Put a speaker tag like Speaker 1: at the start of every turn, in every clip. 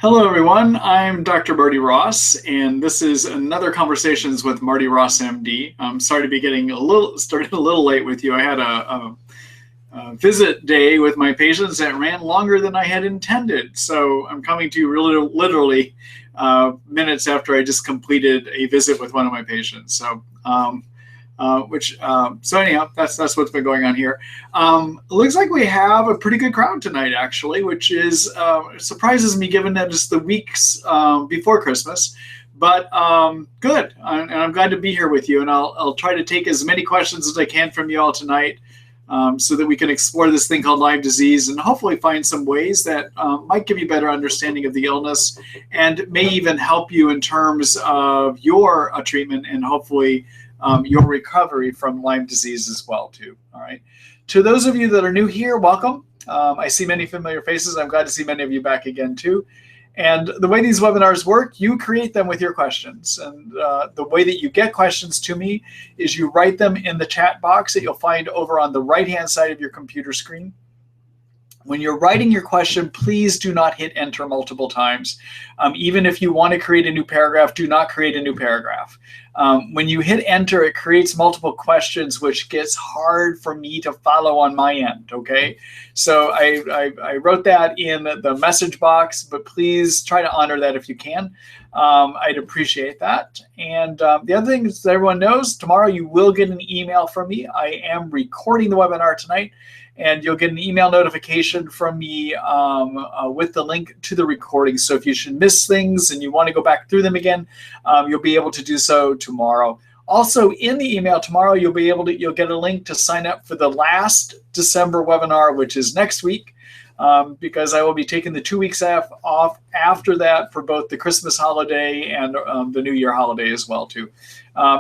Speaker 1: Hello, everyone. I'm Dr. Marty Ross, and this is another Conversations with Marty Ross MD. I'm sorry to be getting started a little late with you. I had a visit day with my patients that ran longer than I had intended. So I'm coming to you really literally minutes after I just completed a visit with one of my patients. So anyhow, that's what's been going on here. It looks like we have a pretty good crowd tonight, actually, which is surprises me given that it's the weeks before Christmas. But good, and I'm glad to be here with you. And I'll try to take as many questions as I can from you all tonight, so that we can explore this thing called Lyme disease and hopefully find some ways that might give you better understanding of the illness and may even help you in terms of your treatment and hopefully your recovery from Lyme disease as well, too. All right. To those of you that are new here, welcome. I see many familiar faces. I'm glad to see many of you back again, too. And the way these webinars work, you create them with your questions. And the way that you get questions to me is you write them in the chat box that you'll find over on the right-hand side of your computer screen. When you're writing your question, please do not hit enter multiple times. Even if you want to create a new paragraph, do not create a new paragraph. When you hit enter, it creates multiple questions, which gets hard for me to follow on my end, okay? So I wrote that in the message box, but please try to honor that if you can. I'd appreciate that. And the other thing is that everyone knows, tomorrow you will get an email from me. I am recording the webinar tonight, and you'll get an email notification from me with the link to the recording. So if you should miss things and you want to go back through them again, you'll be able to do so tomorrow. Also, in the email tomorrow, you'll get a link to sign up for the last December webinar, which is next week, because I will be taking the 2 weeks off after that for both the Christmas holiday and the New Year holiday as well, too.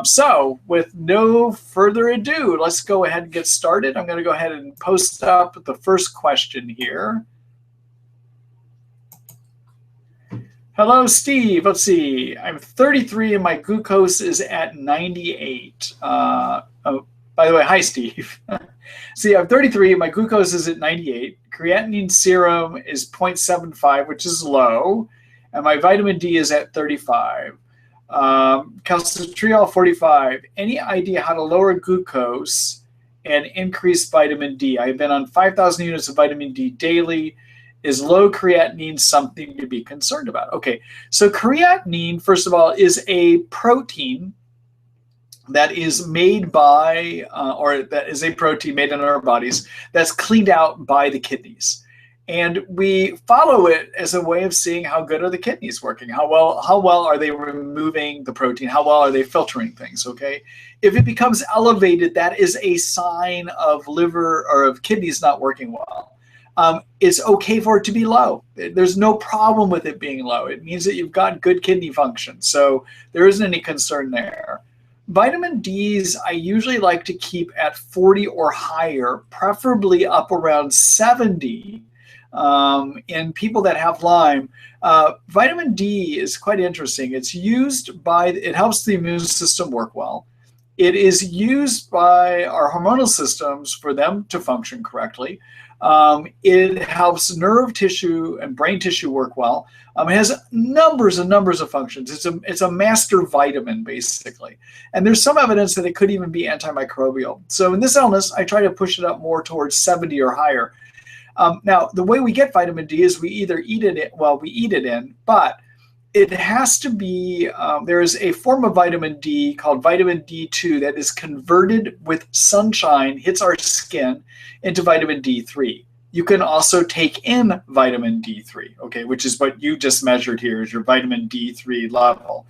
Speaker 1: So with no further ado, let's go ahead and get started. I'm going to go ahead and post up the first question here. Hello, Steve. Let's see. I'm 33 and my glucose is at 98. By the way, hi, Steve. See, I'm 33. My glucose is at 98. Creatinine serum is 0.75, which is low. And my vitamin D is at 35. Calcitriol 45. Any idea how to lower glucose and increase vitamin D? I've been on 5,000 units of vitamin D daily. Is low creatinine something to be concerned about? Okay, so creatinine, first of all, is a protein that is made by, or that is a protein made in our bodies that's cleaned out by the kidneys. And we follow it as a way of seeing how good are the kidneys working, how well are they removing the protein, how well are they filtering things, okay? If it becomes elevated, that is a sign of liver or of kidneys not working well. It's okay for it to be low. There's no problem with it being low. It means that you've got good kidney function, so there isn't any concern there. Vitamin Ds, I usually like to keep at 40 or higher, preferably up around 70. In people that have Lyme, vitamin D is quite interesting. It helps the immune system work well. It is used by our hormonal systems for them to function correctly. It helps nerve tissue and brain tissue work well. It has numbers and numbers of functions. It's a master vitamin, basically. And there's some evidence that it could even be antimicrobial. So in this illness, I try to push it up more towards 70 or higher. Now, the way we get vitamin D is we either eat it in, but it has to be, there is a form of vitamin D called vitamin D2 that is converted with sunshine, hits our skin, into vitamin D3. You can also take in vitamin D3, okay, which is what you just measured here is your vitamin D3 level.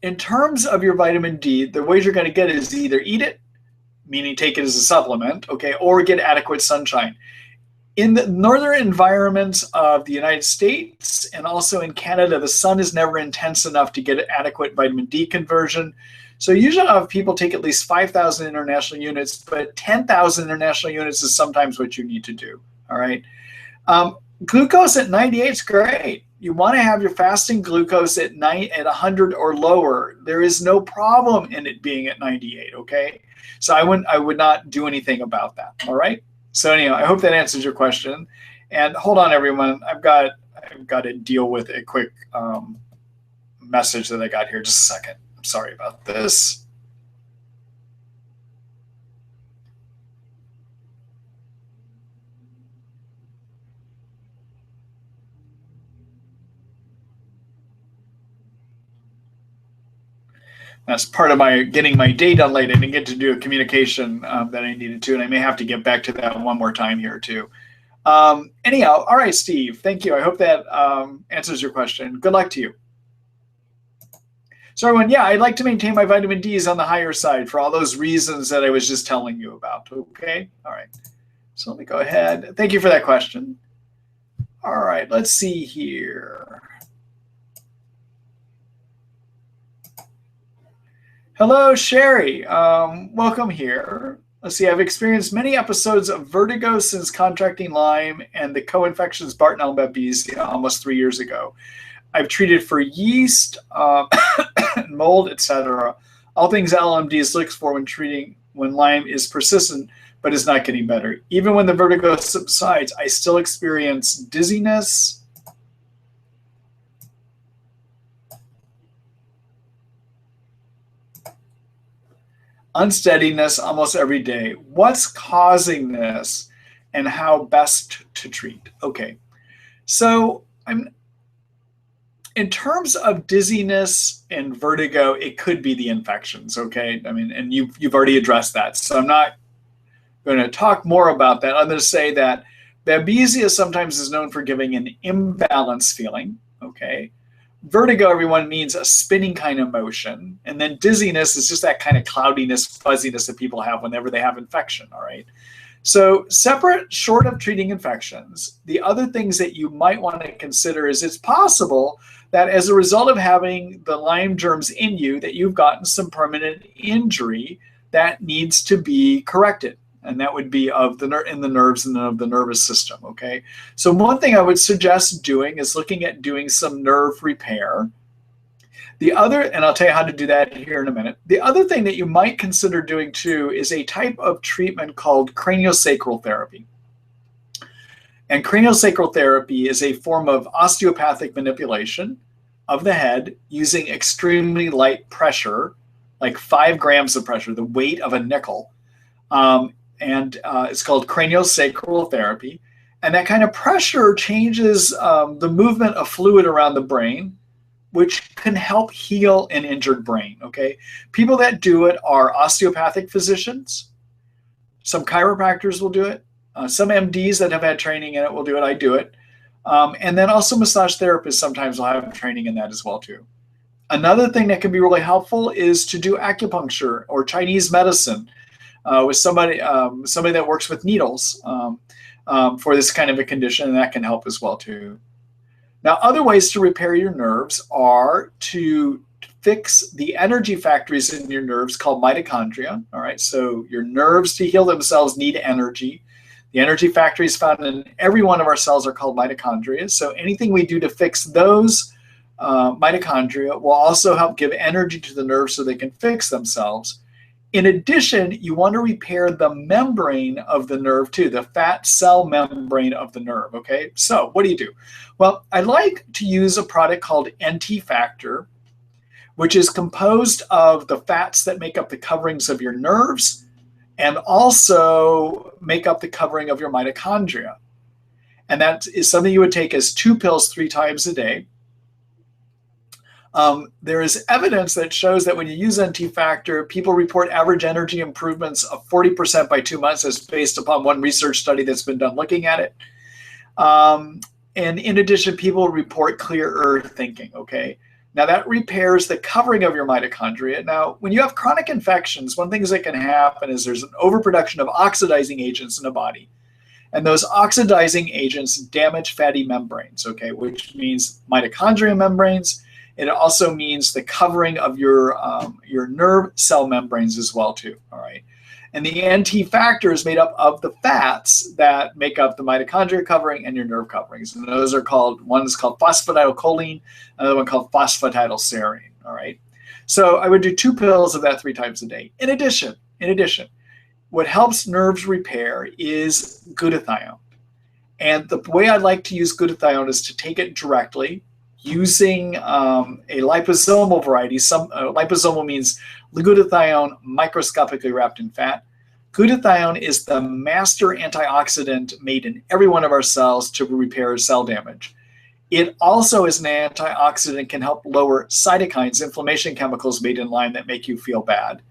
Speaker 1: In terms of your vitamin D, the ways you're going to get it is either eat it, meaning take it as a supplement, okay, or get adequate sunshine. In the northern environments of the United States and also in Canada, the sun is never intense enough to get adequate vitamin D conversion. So usually I'll have people take at least 5,000 international units, but 10,000 international units is sometimes what you need to do, all right? Glucose at 98 is great. You want to have your fasting glucose at 100 or lower. There is no problem in it being at 98, okay? So I would not do anything about that, all right? So anyhow, I hope that answers your question. And hold on, everyone. I've got to deal with a quick message that I got here. Just a second. I'm sorry about this. That's part of my getting my day done late. I didn't get to do a communication that I needed to, and I may have to get back to that one more time here too. Anyhow, all right, Steve, thank you. I hope that answers your question. Good luck to you. So everyone, yeah, I'd like to maintain my vitamin D's on the higher side for all those reasons that I was just telling you about, okay? All right, so let me go ahead. Thank you for that question. All right, let's see here. Hello, Sherry. Welcome here. Let's see, I've experienced many episodes of vertigo since contracting Lyme and the co-infections Bartonella and babesia almost 3 years ago. I've treated for yeast, mold, etc. All things LMDs looks for when Lyme is persistent but is not getting better. Even when the vertigo subsides, I still experience dizziness, unsteadiness almost every day. What's causing this and how best to treat? Okay, so in terms of dizziness and vertigo, it could be the infections, okay? I mean, and you've already addressed that, so I'm not going to talk more about that. I'm going to say that babesia sometimes is known for giving an imbalance feeling, okay? Vertigo, everyone, means a spinning kind of motion. And then dizziness is just that kind of cloudiness, fuzziness that people have whenever they have infection, all right? So separate, short of treating infections, the other things that you might want to consider is it's possible that as a result of having the Lyme germs in you, that you've gotten some permanent injury that needs to be corrected. And that would be in the nerves and of the nervous system, okay? So one thing I would suggest doing is looking at doing some nerve repair. The other, and I'll tell you how to do that here in a minute. The other thing that you might consider doing too is a type of treatment called craniosacral therapy. And craniosacral therapy is a form of osteopathic manipulation of the head using extremely light pressure, like 5 grams of pressure, the weight of a nickel. And it's called craniosacral therapy. And that kind of pressure changes the movement of fluid around the brain, which can help heal an injured brain, okay? People that do it are osteopathic physicians. Some chiropractors will do it. Some MDs that have had training in it will do it. I do it. And then also massage therapists sometimes will have training in that as well too. Another thing that can be really helpful is to do acupuncture or Chinese medicine with somebody that works with needles for this kind of a condition, and that can help as well too. Now, other ways to repair your nerves are to fix the energy factories in your nerves called mitochondria. All right, so your nerves to heal themselves need energy. The energy factories found in every one of our cells are called mitochondria. So anything we do to fix those mitochondria will also help give energy to the nerves so they can fix themselves. In addition, you want to repair the membrane of the nerve too, the fat cell membrane of the nerve, okay? So what do? Well, I like to use a product called NT Factor, which is composed of the fats that make up the coverings of your nerves and also make up the covering of your mitochondria. And that is something you would take as 2 pills 3 times a day. There is evidence that shows that when you use NT Factor, people report average energy improvements of 40% by 2 months, as based upon one research study that's been done looking at it. And in addition, people report clearer thinking, okay? Now that repairs the covering of your mitochondria. Now, when you have chronic infections, one thing that can happen is there's an overproduction of oxidizing agents in the body. And those oxidizing agents damage fatty membranes, okay, which means mitochondrial membranes. It also means the covering of your nerve cell membranes as well too, all right? And the NT Factor is made up of the fats that make up the mitochondria covering and your nerve coverings. And those are called, one is called phosphatidylcholine, another one called phosphatidylserine, all right? So I would do 2 pills of that 3 times a day. In addition, what helps nerves repair is glutathione. And the way I like to use glutathione is to take it directly using a liposomal variety. Liposomal means glutathione microscopically wrapped in fat. Glutathione is the master antioxidant made in every one of our cells to repair cell damage. It also is an antioxidant, can help lower cytokines, inflammation chemicals made in Lyme that make you feel bad.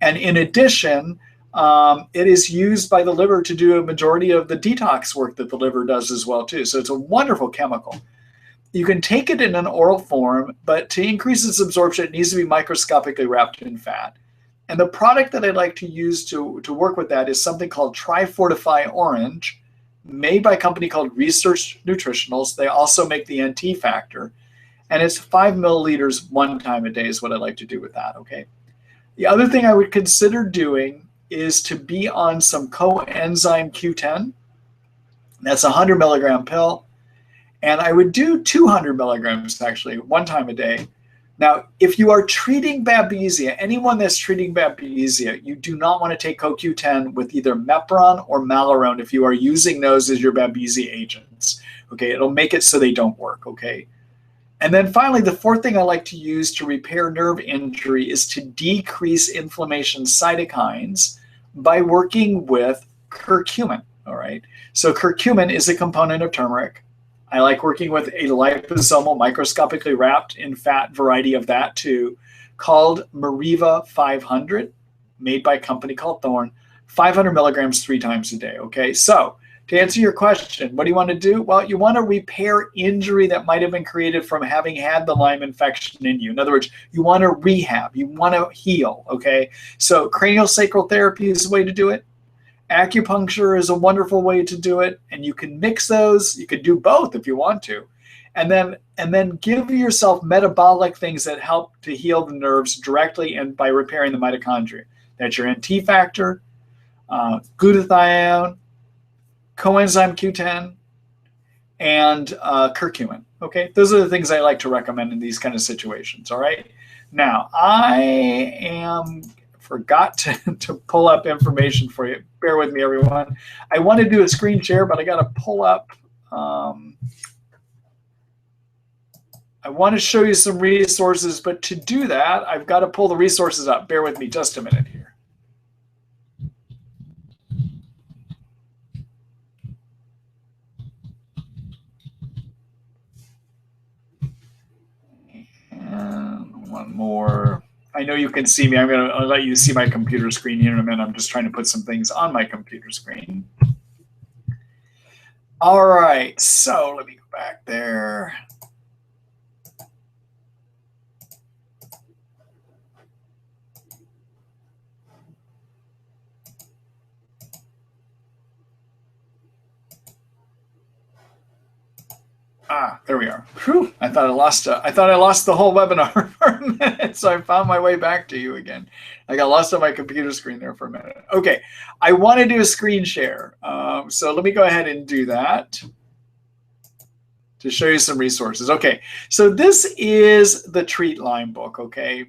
Speaker 1: And in addition, it is used by the liver to do a majority of the detox work that the liver does as well too. So it's a wonderful chemical. You can take it in an oral form, but to increase its absorption, it needs to be microscopically wrapped in fat. And the product that I like to use to work with that is something called Tri-Fortify Orange, made by a company called Research Nutritionals. They also make the NT factor. And it's 5 milliliters 1 time a day is what I like to do with that, okay? The other thing I would consider doing is to be on some coenzyme Q10. That's a 100 milligram pill. And I would do 200 milligrams actually 1 time a day. Now, if you are treating babesia, anyone that's treating babesia, you do not want to take CoQ10 with either Mepron or Malarone if you are using those as your babesia agents. Okay, it'll make it so they don't work, okay? And then finally, the fourth thing I like to use to repair nerve injury is to decrease inflammation cytokines by working with curcumin, all right? So curcumin is a component of turmeric. I like working with a liposomal, microscopically wrapped in fat variety of that too, called Mariva 500, made by a company called Thorne, 500 milligrams 3 times a day, okay? So to answer your question, what do you want to do? Well, you want to repair injury that might have been created from having had the Lyme infection in you. In other words, you want to rehab, you want to heal, okay? So craniosacral therapy is the way to do it. Acupuncture is a wonderful way to do it, and you can mix those. You could do both if you want to. And then give yourself metabolic things that help to heal the nerves directly and by repairing the mitochondria. That's your NT factor, glutathione, coenzyme Q10, and curcumin. Okay, those are the things I like to recommend in these kind of situations. All right. Now I forgot to pull up information for you. Bear with me, everyone. I want to do a screen share, but I got to pull up. I want to show you some resources, but to do that, I've got to pull the resources up. Bear with me just a minute here. And one more. I know you can see me. I'll let you see my computer screen here in a minute. I'm just trying to put some things on my computer screen. All right, so let me go back there. There we are. Whew, I thought I lost the whole webinar for a minute, so I found my way back to you again. I got lost on my computer screen there for a minute. Okay, I want to do a screen share, so let me go ahead and do that to show you some resources. Okay, so this is the Treat Lyme book. Okay,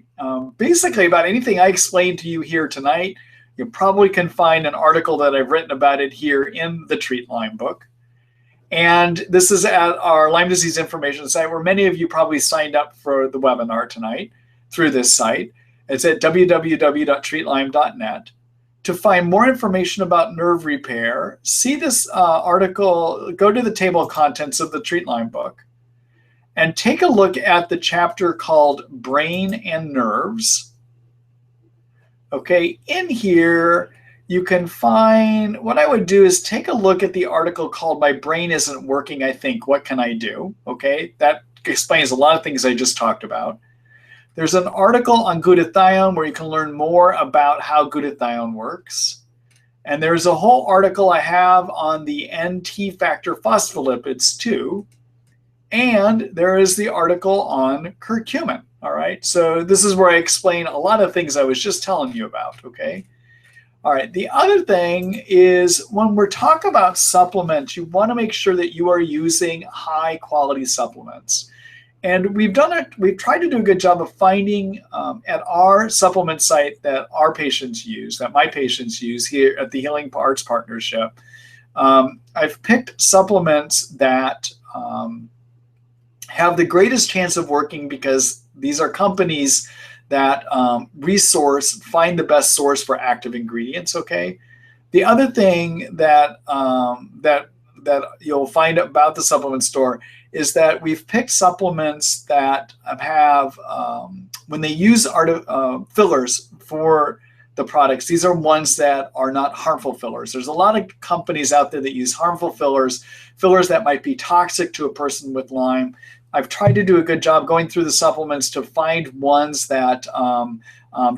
Speaker 1: basically about anything I explained to you here tonight, you probably can find an article that I've written about it here in the Treat Lyme book. And this is at our Lyme disease information site, where many of you probably signed up for the webinar tonight through this site. It's at www.treatlyme.net. To find more information about nerve repair, see this article, go to the table of contents of the Treat Lyme book, and take a look at the chapter called Brain and Nerves. Okay, in here, you can find, what I would do is take a look at the article called My Brain Isn't Working, I Think, What Can I Do? Okay, that explains a lot of things I just talked about. There's an article on glutathione where you can learn more about how glutathione works. And there's a whole article I have on the NT factor phospholipids too. And there is the article on curcumin, all right? So this is where I explain a lot of things I was just telling you about, okay? All right, the other thing is when we're talking about supplements, you want to make sure that you are using high quality supplements. And we've tried to do a good job of finding at our supplement site that our patients use, that my patients use here at the Healing Arts Partnership. I've picked supplements that have the greatest chance of working because these are companies that find the best source for active ingredients. Okay. The other thing that that you'll find about the supplement store is that we've picked supplements that have when they use fillers for the products, these are ones that are not harmful fillers. There's a lot of companies out there that use harmful fillers that might be toxic to a person with Lyme. I've tried to do a good job going through the supplements to find ones that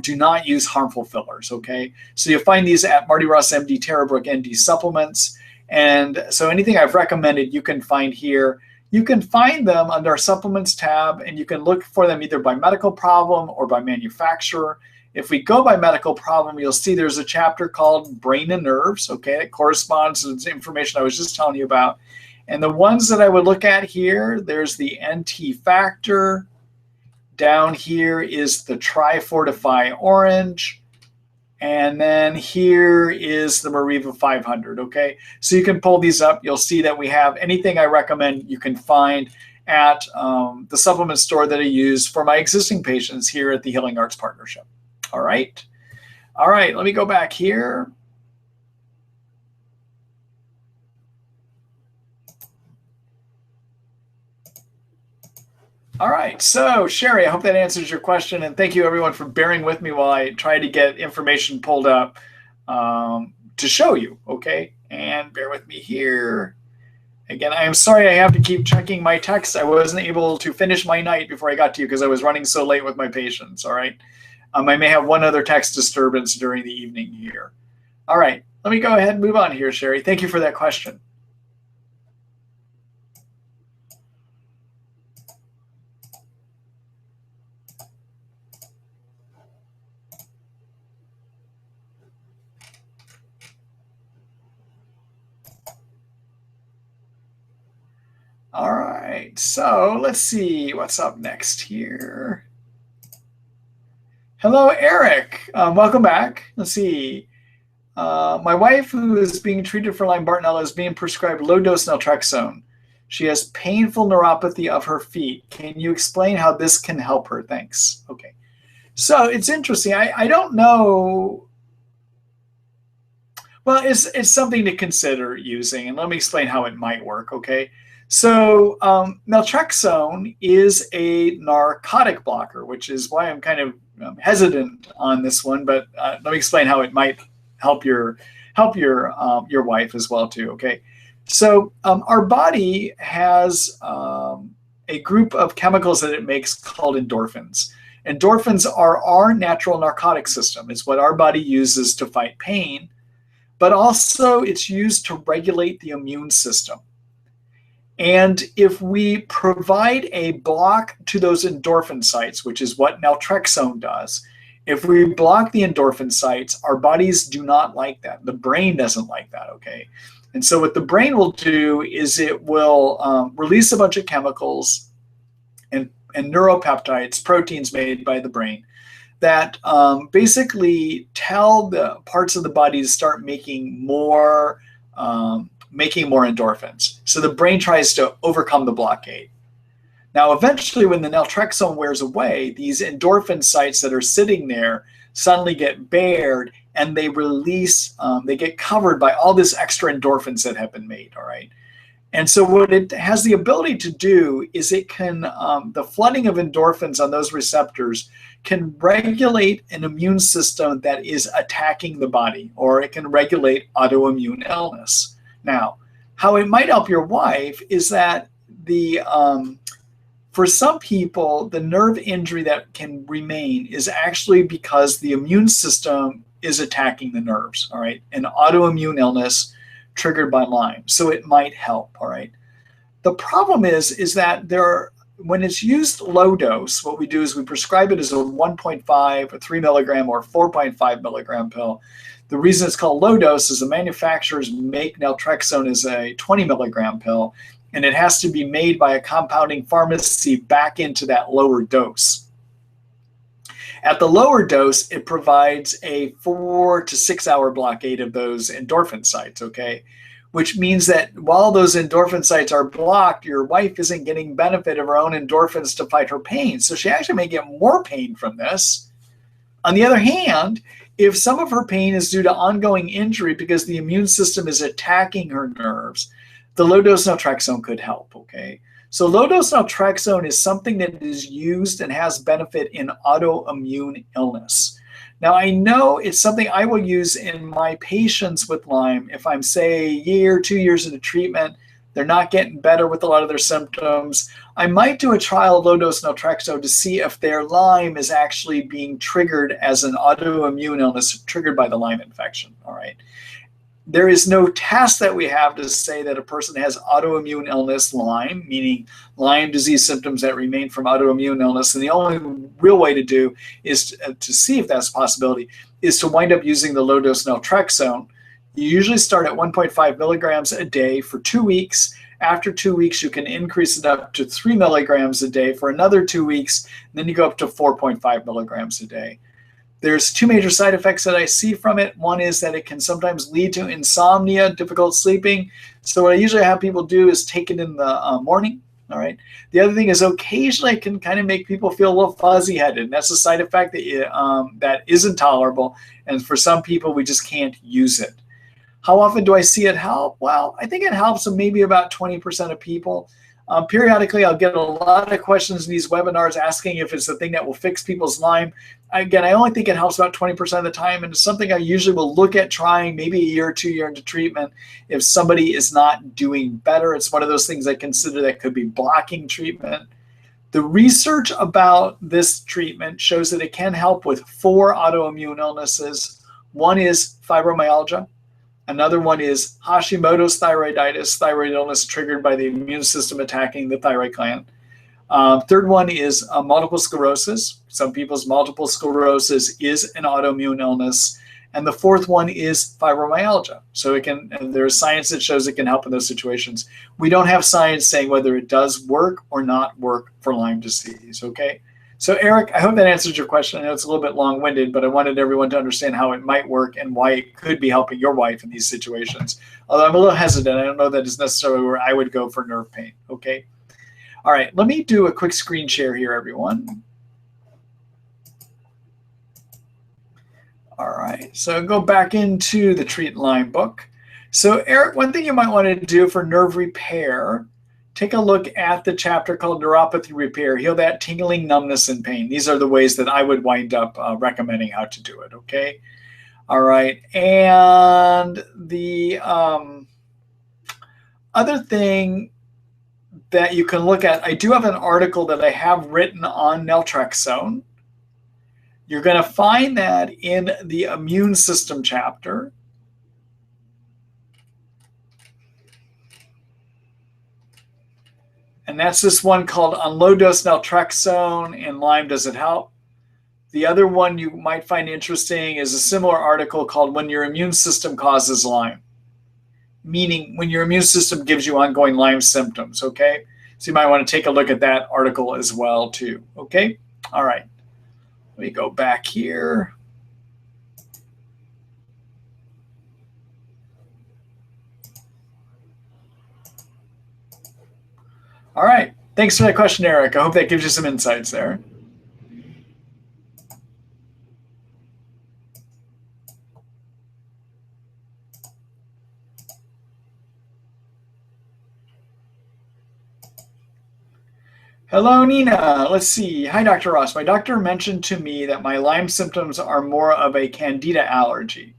Speaker 1: do not use harmful fillers, okay? So you'll find these at Marty Ross MD, Terrabrook ND supplements. And so anything I've recommended you can find here. You can find them under our supplements tab, and you can look for them either by medical problem or by manufacturer. If we go by medical problem, you'll see there's a chapter called Brain and Nerves, okay? It corresponds to the information I was just telling you about. And the ones that I would look at here, there's the NT Factor. Down here is the Tri-Fortify Orange. And then here is the Mariva 500, okay? So you can pull these up. You'll see that we have anything I recommend you can find at the supplement store that I use for my existing patients here at the Healing Arts Partnership. All right. All right, let me go back here. All right, so Sherry, I hope that answers your question, and thank you everyone for bearing with me while I try to get information pulled up to show you, okay? And bear with me here. Again, I am sorry I have to keep checking my text. I wasn't able to finish my night before I got to you because I was running so late with my patients, all right? I may have one other text disturbance during the evening here. All right, let me go ahead and move on here, Sherry. Thank you for that question. All right, so let's see what's up next here. Hello, Eric. Welcome back. Let's see. My wife, who is being treated for Lyme Bartonella, is being prescribed low-dose Naltrexone. She has painful neuropathy of her feet. Can you explain how this can help her? Thanks. Okay. So it's interesting. I don't know. Well, it's something to consider using, and let me explain how it might work, okay? So Naltrexone is a narcotic blocker, which is why I'm kind of hesitant on this one, but let me explain how it might help your wife as well too, okay? So our body has a group of chemicals that it makes called endorphins. Endorphins are our natural narcotic system. It's what our body uses to fight pain, but also it's used to regulate the immune system. And if we provide a block to those endorphin sites, which is what Naltrexone does, if we block the endorphin sites, our bodies do not like that. The brain doesn't like that, okay? And so what the brain will do is it will release a bunch of chemicals and neuropeptides, proteins made by the brain, that basically tell the parts of the body to start making more endorphins. So the brain tries to overcome the blockade. Now, eventually, when the Naltrexone wears away, these endorphin sites that are sitting there suddenly get bared, and they release, they get covered by all this extra endorphins that have been made, all right? And so what it has the ability to do is it can, the flooding of endorphins on those receptors can regulate an immune system that is attacking the body, or it can regulate autoimmune illness. Now, how it might help your wife is that for some people, the nerve injury that can remain is actually because the immune system is attacking the nerves, all right? An autoimmune illness triggered by Lyme. So it might help, all right? The problem is that there when it's used low dose, what we do is we prescribe it as a 1.5, a 3 milligram, or 4.5 milligram pill. The reason it's called low dose is the manufacturers make naltrexone as a 20 milligram pill, and it has to be made by a compounding pharmacy back into that lower dose. At the lower dose, it provides a 4 to 6 hour blockade of those endorphin sites, okay? Which means that while those endorphin sites are blocked, your wife isn't getting benefit of her own endorphins to fight her pain. So she actually may get more pain from this. On the other hand, if some of her pain is due to ongoing injury because the immune system is attacking her nerves, the low-dose naltrexone could help, okay? So low-dose naltrexone is something that is used and has benefit in autoimmune illness. Now, I know it's something I will use in my patients with Lyme. If I'm, say, a year, 2 years into treatment, they're not getting better with a lot of their symptoms, I might do a trial of low-dose naltrexone to see if their Lyme is actually being triggered as an autoimmune illness triggered by the Lyme infection, all right? There is no test that we have to say that a person has autoimmune illness, Lyme, meaning Lyme disease symptoms that remain from autoimmune illness. And the only real way to do is to see if that's a possibility is to wind up using the low-dose naltrexone. You usually start at 1.5 milligrams a day for 2 weeks. After 2 weeks, you can increase it up to 3 milligrams a day for another 2 weeks. And then you go up to 4.5 milligrams a day. There's two major side effects that I see from it. One is that it can sometimes lead to insomnia, difficult sleeping. So what I usually have people do is take it in the morning, all right? The other thing is occasionally it can kind of make people feel a little fuzzy-headed. And that's a side effect that, that isn't tolerable. And for some people, we just can't use it. How often do I see it help? Well, I think it helps maybe about 20% of people. Periodically, I'll get a lot of questions in these webinars asking if it's the thing that will fix people's Lyme. Again, I only think it helps about 20% of the time, and it's something I usually will look at trying maybe a year or 2 years into treatment. If somebody is not doing better, it's one of those things I consider that could be blocking treatment. The research about this treatment shows that it can help with 4 autoimmune illnesses. One is fibromyalgia. Another one is Hashimoto's thyroiditis, thyroid illness triggered by the immune system attacking the thyroid gland. Third one is multiple sclerosis. Some people's multiple sclerosis is an autoimmune illness. And the fourth one is fibromyalgia. So it can, there's science that shows it can help in those situations. We don't have science saying whether it does work or not work for Lyme disease, okay? So Eric, I hope that answers your question. I know it's a little bit long-winded, but I wanted everyone to understand how it might work and why it could be helping your wife in these situations. Although I'm a little hesitant. I don't know that it's necessarily where I would go for nerve pain, okay? All right, let me do a quick screen share here, everyone. All right, so go back into the Treat Lyme book. So Eric, one thing you might want to do for nerve repair, take a look at the chapter called Neuropathy Repair, Heal That Tingling, Numbness, and Pain. These are the ways that I would wind up recommending how to do it, okay? All right, and the other thing that you can look at, I do have an article that I have written on naltrexone. You're going to find that in the immune system chapter. And that's this one called On Low Dose Naltrexone and Lyme, Does It Help? The other one you might find interesting is a similar article called When Your Immune System Causes Lyme, meaning when your immune system gives you ongoing Lyme symptoms, okay? So you might want to take a look at that article as well too, okay? All right, let me go back here. All right, thanks for that question, Eric. I hope that gives you some insights there. Hello, Nina. Let's see. Hi, Dr. Ross. My doctor mentioned to me that my Lyme symptoms are more of a Candida allergy.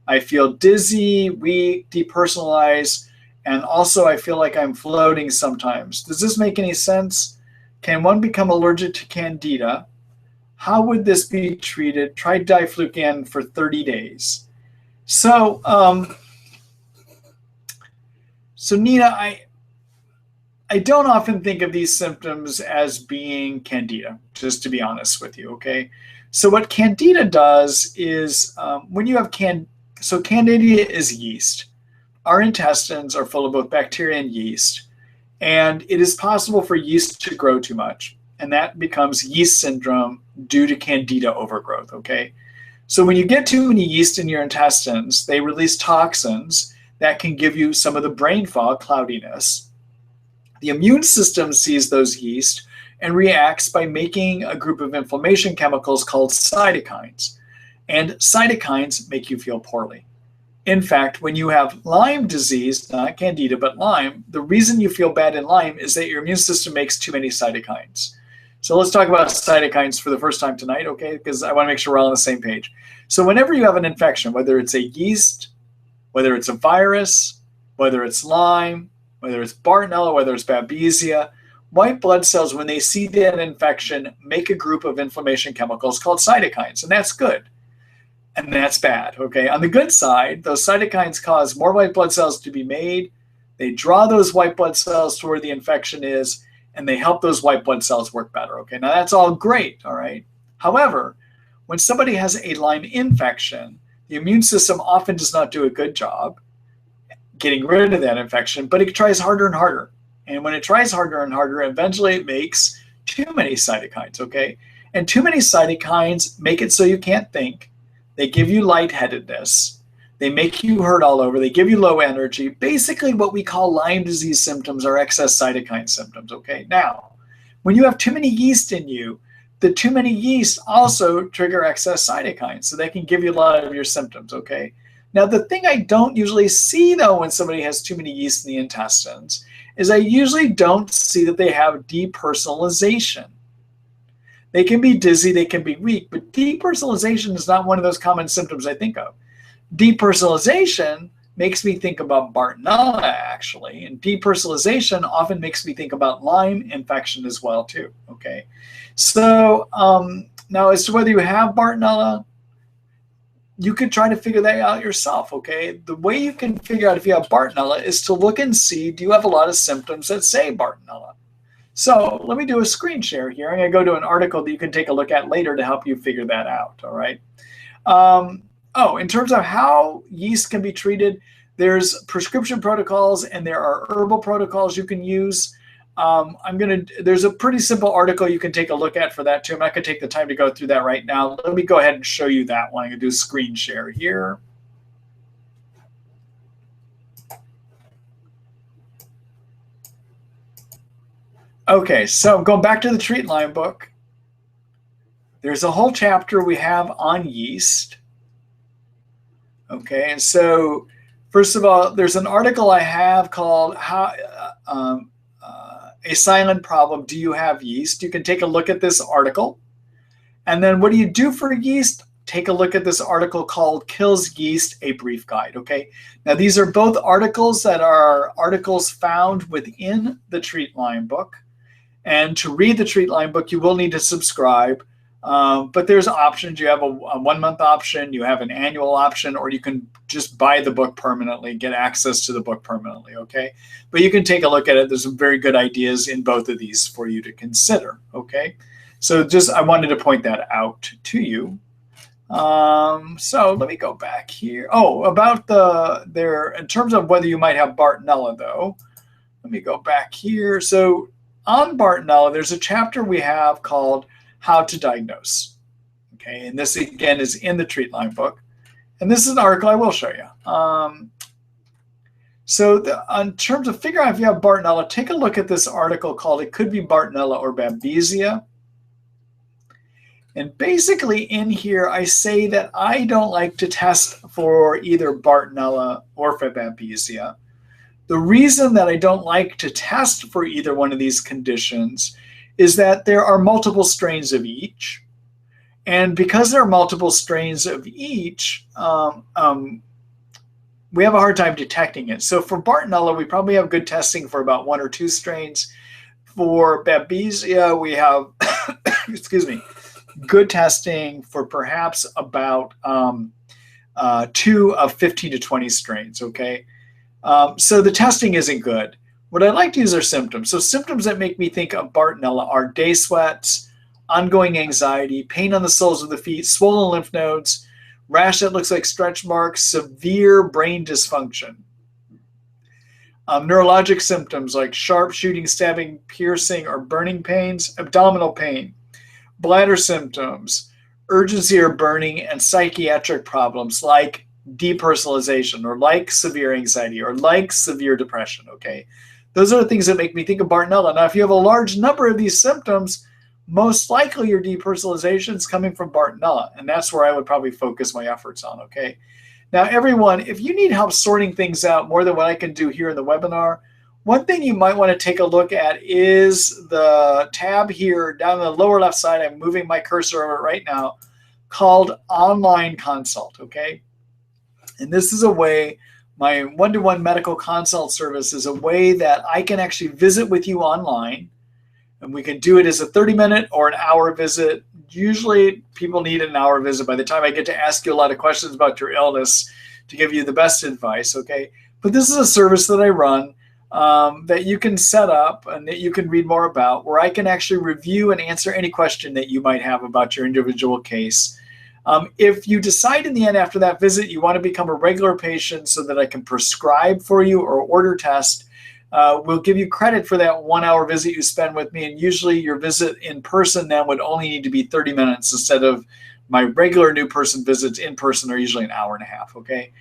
Speaker 1: I feel dizzy, weak, depersonalized, and also I feel like I'm floating sometimes. Does this make any sense? Can one become allergic to Candida? How would this be treated? Tried diflucan for 30 days. So Nina, I I don't often think of these symptoms as being Candida, just to be honest with you, okay? So what Candida does is when you have so Candida is yeast. Our intestines are full of both bacteria and yeast, and it is possible for yeast to grow too much, and that becomes yeast syndrome due to Candida overgrowth, okay? So when you get too many yeast in your intestines, they release toxins that can give you some of the brain fog, cloudiness. The immune system sees those yeast and reacts by making a group of inflammation chemicals called cytokines. And cytokines make you feel poorly. In fact, when you have Lyme disease, not Candida, but Lyme, the reason you feel bad in Lyme is that your immune system makes too many cytokines. So let's talk about cytokines for the first time tonight, okay? Because I want to make sure we're all on the same page. So whenever you have an infection, whether it's a yeast, whether it's a virus, whether it's Lyme, whether it's Bartonella, whether it's babesia, white blood cells, when they see that infection, make a group of inflammation chemicals called cytokines, and that's good. And that's bad, okay? On the good side, those cytokines cause more white blood cells to be made. They draw those white blood cells to where the infection is, and they help those white blood cells work better, okay? Now, that's all great, all right? However, when somebody has a Lyme infection, the immune system often does not do a good job getting rid of that infection, but it tries harder and harder. And when it tries harder and harder, eventually it makes too many cytokines, okay? And too many cytokines make it so you can't think. They give you lightheadedness. They make you hurt all over. They give you low energy. Basically, what we call Lyme disease symptoms are excess cytokine symptoms, okay? Now, when you have too many yeast in you, the too many yeast also trigger excess cytokines, so they can give you a lot of your symptoms, okay? Now, the thing I don't usually see, though, when somebody has too many yeast in the intestines is I usually don't see that they have depersonalization. They can be dizzy, they can be weak, but depersonalization is not one of those common symptoms I think of. Depersonalization makes me think about Bartonella, actually, and depersonalization often makes me think about Lyme infection as well, too, okay? So now as to whether you have Bartonella, you can try to figure that out yourself, okay? The way you can figure out if you have Bartonella is to look and see, do you have a lot of symptoms that say Bartonella? So let me do a screen share here. I'm going to go to an article that you can take a look at later to help you figure that out, all right? In terms of how yeast can be treated, there's prescription protocols and there are herbal protocols you can use. There's a pretty simple article you can take a look at for that too. I'm not going to take the time to go through that right now. Let me go ahead and show you that one. I'm going to do a screen share here. Okay, so going back to the Treat Lyme book, there's a whole chapter we have on yeast. Okay, and so first of all, there's an article I have called A Silent Problem, Do You Have Yeast? You can take a look at this article. And then what do you do for yeast? Take a look at this article called Kills Yeast, A Brief Guide, okay? Now, these are both articles that are articles found within the Treat Lyme book. And to read the Treat Lyme book, you will need to subscribe. But there's options. You have a 1-month option, you have an annual option, or you can just buy the book permanently, get access to the book permanently, okay? But you can take a look at it. There's some very good ideas in both of these for you to consider, okay? So I wanted to point that out to you. So let me go back here. Oh, about in terms of whether you might have Bartonella, though, let me go back here. So on Bartonella, there's a chapter we have called How to Diagnose. Okay, and this again is in the Treat Lyme book. And this is an article I will show you. In terms of figuring out if you have Bartonella, take a look at this article called It Could Be Bartonella or Babesia. And basically in here, I say that I don't like to test for either Bartonella or for babesia. The reason that I don't like to test for either one of these conditions is that there are multiple strains of each. And because there are multiple strains of each, we have a hard time detecting it. So for Bartonella, we probably have good testing for about 1 or 2 strains. For babesia, we have, excuse me, good testing for perhaps about 2 of 15 to 20 strains, okay? So the testing isn't good. What I like to use are symptoms. So symptoms that make me think of Bartonella are day sweats, ongoing anxiety, pain on the soles of the feet, swollen lymph nodes, rash that looks like stretch marks, severe brain dysfunction. Neurologic symptoms like sharp shooting, stabbing, piercing, or burning pains, abdominal pain, bladder symptoms, urgency or burning, and psychiatric problems like depersonalization or like severe anxiety or like severe depression, okay? Those are the things that make me think of Bartonella. Now, if you have a large number of these symptoms, most likely your depersonalization is coming from Bartonella, and that's where I would probably focus my efforts on, okay? Now, everyone, if you need help sorting things out more than what I can do here in the webinar, one thing you might want to take a look at is the tab here down the lower left side. I'm moving my cursor over it right now, called Online Consult, okay? And this is a way, my one-to-one medical consult service is a way that I can actually visit with you online. And we can do it as a 30-minute or an hour visit. Usually people need an hour visit by the time I get to ask you a lot of questions about your illness to give you the best advice, okay? But this is a service that I run that you can set up and that you can read more about, where I can actually review and answer any question that you might have about your individual case. If you decide in the end after that visit you want to become a regular patient so that I can prescribe for you or order tests, we'll give you credit for that 1 hour visit you spend with me. And usually your visit in person then would only need to be 30 minutes instead of my regular new person visits in person are usually an hour and a half, okay?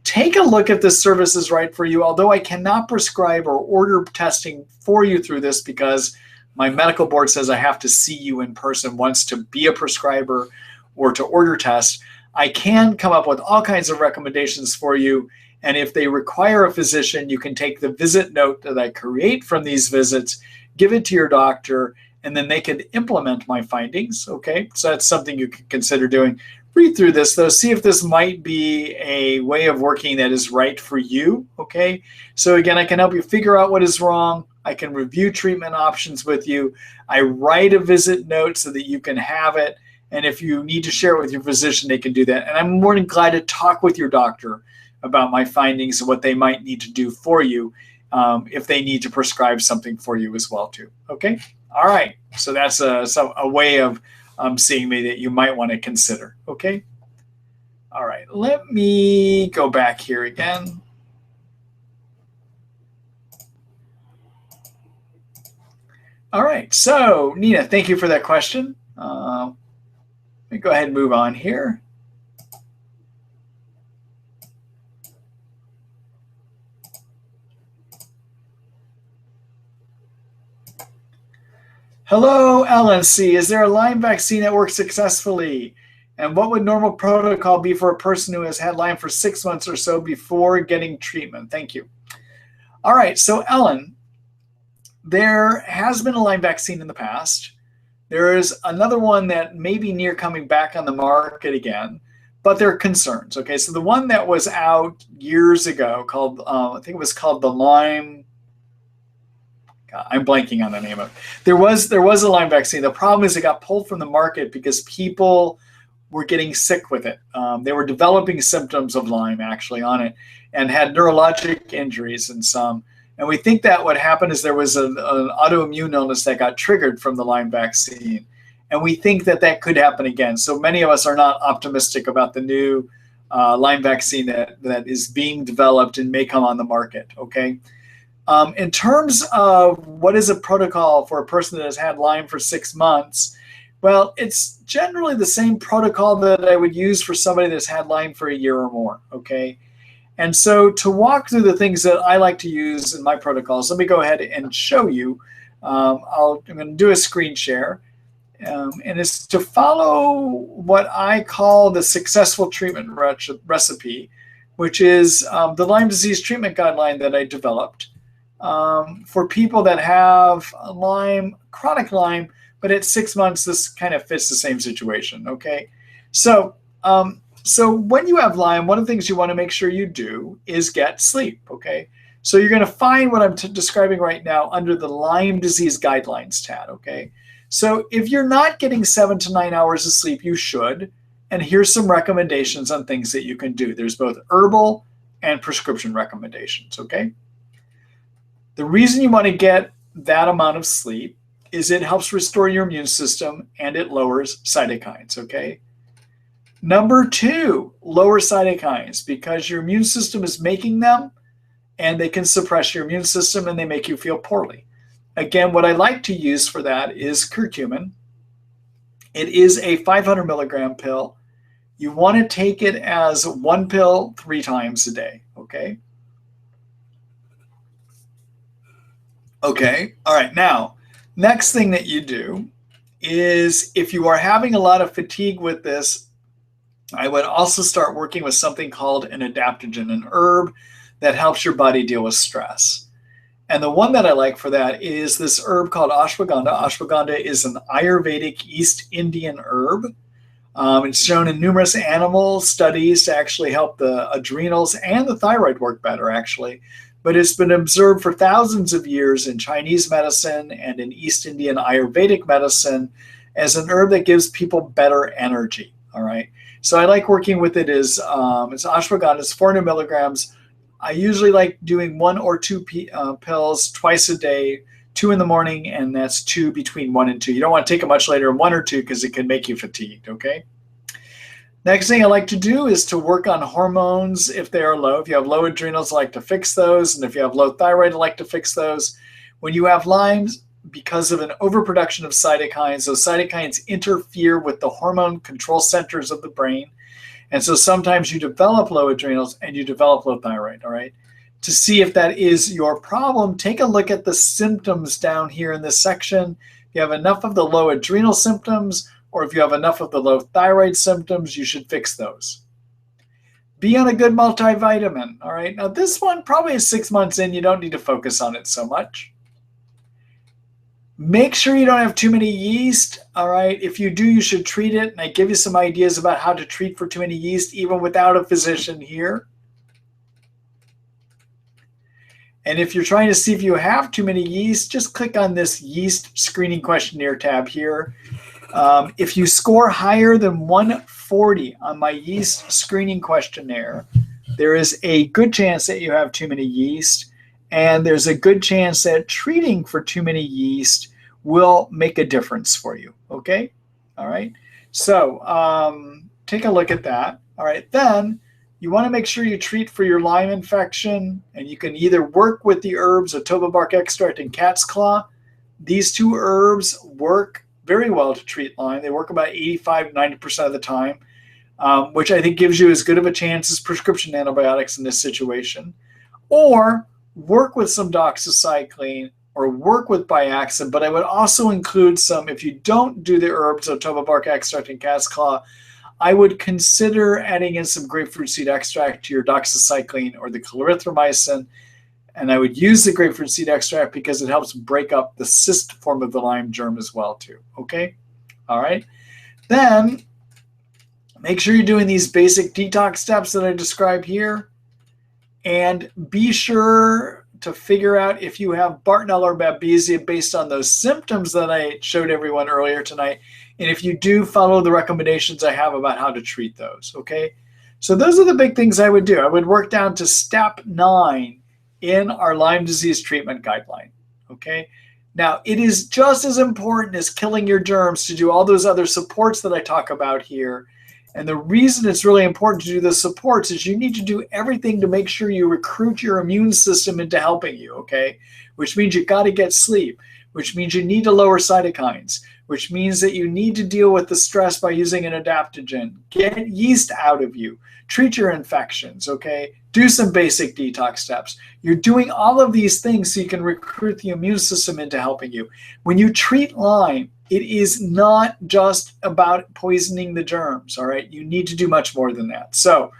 Speaker 1: Take a look if this service is right for you. Although I cannot prescribe or order testing for you through this because my medical board says I have to see you in person once to be a prescriber or to order tests, I can come up with all kinds of recommendations for you. And if they require a physician, you can take the visit note that I create from these visits, give it to your doctor, and then they can implement my findings, okay? So that's something you can consider doing. Read through this, though. See if this might be a way of working that is right for you, okay? So again, I can help you figure out what is wrong. I can review treatment options with you. I write a visit note so that you can have it. And if you need to share it with your physician, they can do that. And I'm more than glad to talk with your doctor about my findings and what they might need to do for you if they need to prescribe something for you as well, too. Okay? All right. So that's a way of seeing me that you might want to consider. Okay? All right. Let me go back here again. All right. So, Nina, thank you for that question. Let me go ahead and move on here. Hello, LNC. Is there a Lyme vaccine that works successfully? And what would normal protocol be for a person who has had Lyme for 6 months or so before getting treatment? Thank you. All right, so Ellen, there has been a Lyme vaccine in the past. There is another one that may be near coming back on the market again, but there are concerns. Okay, so the one that was out years ago called, I think it was called the Lyme. I'm blanking on the name of it. There was a Lyme vaccine. The problem is it got pulled from the market because people were getting sick with it. They were developing symptoms of Lyme actually on it and had neurologic injuries and some. And we think that what happened is there was an autoimmune illness that got triggered from the Lyme vaccine. And we think that that could happen again. So many of us are not optimistic about the new Lyme vaccine that is being developed and may come on the market, okay? In terms of what is a protocol for a person that has had Lyme for 6 months, well, it's generally the same protocol that I would use for somebody that's had Lyme for a year or more, okay? And so to walk through the things that I like to use in my protocols, let me go ahead and show you. I'm going to do a screen share. And it's to follow what I call the successful treatment recipe, which is the Lyme disease treatment guideline that I developed. For people that have Lyme, chronic Lyme, but at 6 months, this kind of fits the same situation, okay? So when you have Lyme, one of the things you want to make sure you do is get sleep, okay? So you're going to find what I'm describing right now under the Lyme disease guidelines tab, okay? So if you're not getting 7 to 9 hours of sleep, you should. And here's some recommendations on things that you can do. There's both herbal and prescription recommendations, okay? The reason you want to get that amount of sleep is it helps restore your immune system and it lowers cytokines, okay? Number 2, lower cytokines because your immune system is making them and they can suppress your immune system and they make you feel poorly. Again, what I like to use for that is curcumin. It is a 500 milligram pill. You want to take it as 1 pill 3 times a day, okay? Okay, all right. Now, next thing that you do is if you are having a lot of fatigue with this, I would also start working with something called an adaptogen, an herb that helps your body deal with stress. And the one that I like for that is this herb called ashwagandha. Ashwagandha is an Ayurvedic East Indian herb. It's shown in numerous animal studies to actually help the adrenals and the thyroid work better, actually. But it's been observed for thousands of years in Chinese medicine and in East Indian Ayurvedic medicine as an herb that gives people better energy, all right? So I like working with it as, it's ashwagandha, it's 400 milligrams. I usually like doing 1 or 2 pills twice a day, 2 in the morning, and that's 2 between 1 and 2. You don't want to take it much later, 1 or 2, because it can make you fatigued, okay? Next thing I like to do is to work on hormones if they are low. If you have low adrenals, I like to fix those. And if you have low thyroid, I like to fix those. When you have Lyme's, because of an overproduction of cytokines, those cytokines interfere with the hormone control centers of the brain. And so sometimes you develop low adrenals and you develop low thyroid, all right? To see if that is your problem, take a look at the symptoms down here in this section. If you have enough of the low adrenal symptoms, or if you have enough of the low thyroid symptoms, you should fix those. Be on a good multivitamin, all right? Now this one probably is 6 months in, you don't need to focus on it so much. Make sure you don't have too many yeast, all right? If you do, you should treat it, and I give you some ideas about how to treat for too many yeast, even without a physician here. And if you're trying to see if you have too many yeast, just click on this yeast screening questionnaire tab here. If you score higher than 140 on my yeast screening questionnaire, there is a good chance that you have too many yeast, and there's a good chance that treating for too many yeast will make a difference for you, okay? All right, so take a look at that. All right, then you want to make sure you treat for your Lyme infection, and you can either work with the herbs Otoba bark extract and cat's claw. These 2 herbs work very well to treat Lyme. They work about 85–90% of the time, which I think gives you as good of a chance as prescription antibiotics in this situation. Or work with some doxycycline or work with Biaxin, but I would also include some, if you don't do the herbs Otoba bark extract and cat's claw, I would consider adding in some grapefruit seed extract to your doxycycline or the clarithromycin. And I would use the grapefruit seed extract because it helps break up the cyst form of the Lyme germ as well too, okay? All right. Then make sure you're doing these basic detox steps that I described here. And be sure to figure out if you have Bartonella or babesia based on those symptoms that I showed everyone earlier tonight. And if you do, follow the recommendations I have about how to treat those, okay? So those are the big things I would do. I would work down to step 9 in our Lyme disease treatment guideline, okay? Now, it is just as important as killing your germs to do all those other supports that I talk about here. And the reason it's really important to do the supports is you need to do everything to make sure you recruit your immune system into helping you, okay? Which means you got to get sleep, which means you need to lower cytokines, which means that you need to deal with the stress by using an adaptogen, get yeast out of you, treat your infections, okay? Do some basic detox steps. You're doing all of these things so you can recruit the immune system into helping you. When you treat Lyme, it is not just about poisoning the germs, all right? You need to do much more than that. So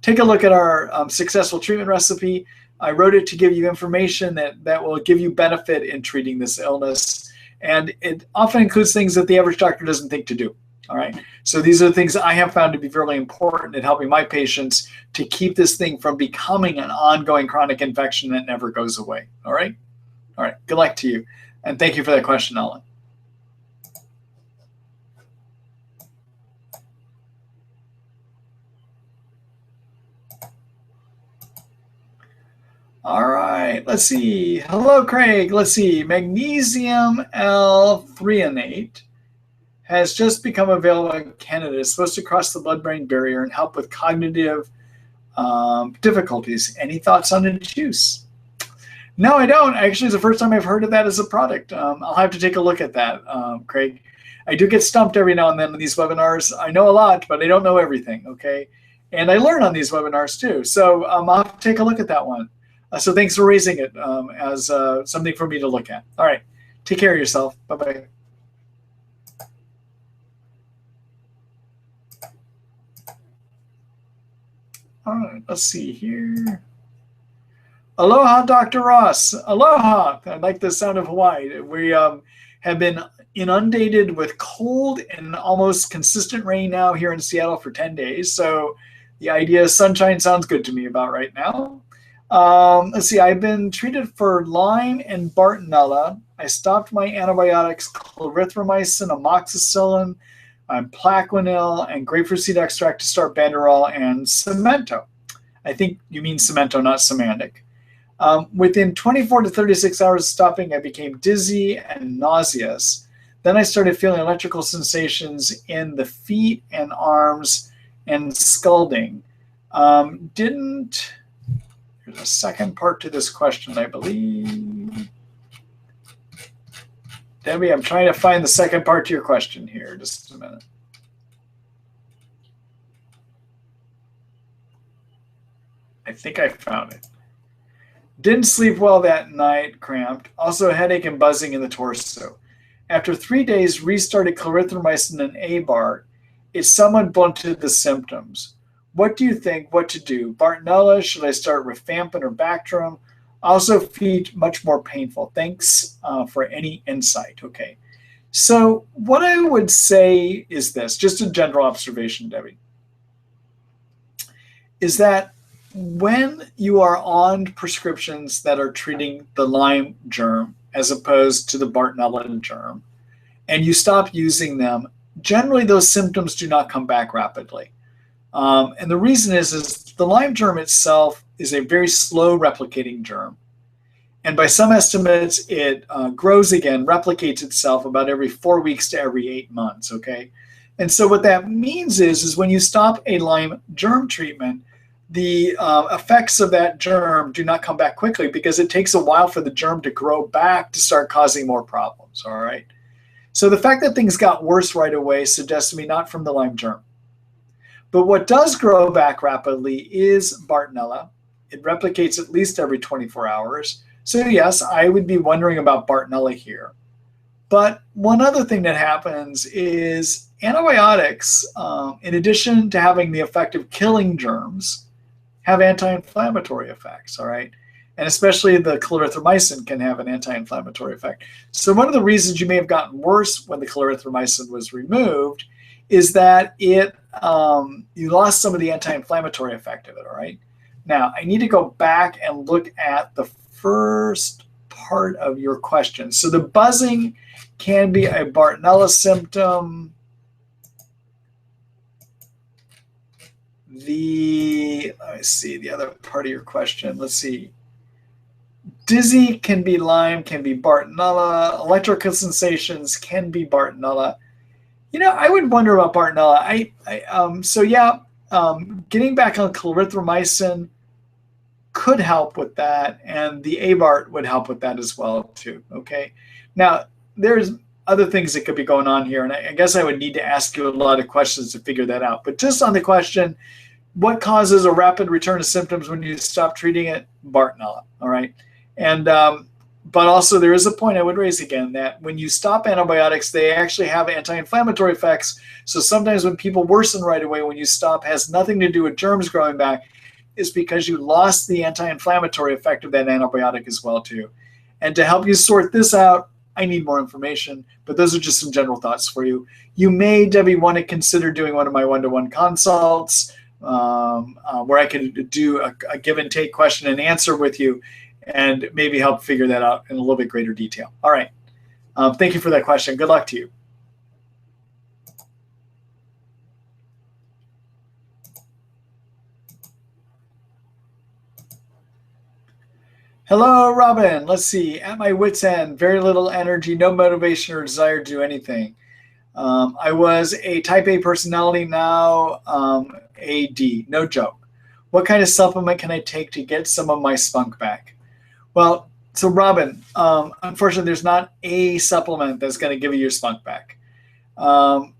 Speaker 1: take a look at our successful treatment recipe. I wrote it to give you information that will give you benefit in treating this illness. And it often includes things that the average doctor doesn't think to do. All right. So these are the things I have found to be really important in helping my patients to keep this thing from becoming an ongoing chronic infection that never goes away. All right. All right. Good luck to you. And thank you for that question, Ellen. All right, let's see. Hello, Craig. Let's see. Magnesium L-threonate has just become available in Canada. It's supposed to cross the blood-brain barrier and help with cognitive difficulties. Any thoughts on its use? No, I don't. Actually, it's the first time I've heard of that as a product. I'll have to take a look at that, Craig. I do get stumped every now and then in these webinars. I know a lot, but I don't know everything, okay? And I learn on these webinars too. So I'll have to take a look at that one. So thanks for raising it as something for me to look at. All right. Take care of yourself. Bye-bye. All right, let's see here. Aloha, Dr. Ross. Aloha. I like the sound of Hawaii. We have been inundated with cold and almost consistent rain now here in Seattle for 10 days. So the idea of sunshine sounds good to me about right now. Let's see. I've been treated for Lyme and Bartonella. I stopped my antibiotics, clarithromycin, amoxicillin, Plaquenil, and grapefruit seed extract to start Banderol and Cemento. I think you mean Cemento, not semantic. Within 24 to 36 hours of stopping, I became dizzy and nauseous. Then I started feeling electrical sensations in the feet and arms and scalding. There's a second part to this question, I believe. Debbie, I'm trying to find the second part to your question here. Just a minute. I think I found it. Didn't sleep well that night, cramped. Also headache and buzzing in the torso. After 3 days, restarted clarithromycin and ABART. It somewhat blunted the symptoms. What do you think? What to do? Bartonella? Should I start rifampin or Bactrim? Also, feet much more painful. Thanks for any insight. Okay. So what I would say is this, just a general observation, Debbie, is that when you are on prescriptions that are treating the Lyme germ as opposed to the Bartonella germ, and you stop using them, generally those symptoms do not come back rapidly. And the reason is the Lyme germ itself is a very slow replicating germ. And by some estimates, it grows again, replicates itself about every 4 weeks to every 8 months, okay? And so what that means is when you stop a Lyme germ treatment, the effects of that germ do not come back quickly because it takes a while for the germ to grow back to start causing more problems, all right? So the fact that things got worse right away suggests to me not from the Lyme germ. But what does grow back rapidly is Bartonella. It replicates at least every 24 hours. So yes, I would be wondering about Bartonella here. But one other thing that happens is antibiotics, in addition to having the effect of killing germs, have anti-inflammatory effects, all right? And especially the clarithromycin can have an anti-inflammatory effect. So one of the reasons you may have gotten worse when the clarithromycin was removed is that you lost some of the anti-inflammatory effect of it, all right? Now, I need to go back and look at the first part of your question. So the buzzing can be a Bartonella symptom. Let me see the other part of your question. Let's see. Dizzy can be Lyme, can be Bartonella. Electrical sensations can be Bartonella. You know, I would wonder about Bartonella. Getting back on clarithromycin could help with that, and the ABART would help with that as well too. Okay. Now there's other things that could be going on here, and I guess I would need to ask you a lot of questions to figure that out. But just on the question, what causes a rapid return of symptoms when you stop treating it? Bartonella. All right. And but also there is a point I would raise again that when you stop antibiotics, they actually have anti-inflammatory effects. So sometimes when people worsen right away, when you stop, has nothing to do with germs growing back. Is because you lost the anti-inflammatory effect of that antibiotic as well too. And to help you sort this out, I need more information, but those are just some general thoughts for you. You may, Debbie, want to consider doing one of my one-to-one consults where I could do a give and take question and answer with you and maybe help figure that out in a little bit greater detail. All right. Thank you for that question. Good luck to you. Hello, Robin. Let's see. At my wit's end, very little energy, no motivation or desire to do anything. I was a type A personality, now AD. No joke. What kind of supplement can I take to get some of my spunk back? Well, so Robin, unfortunately, there's not a supplement that's going to give you your spunk back.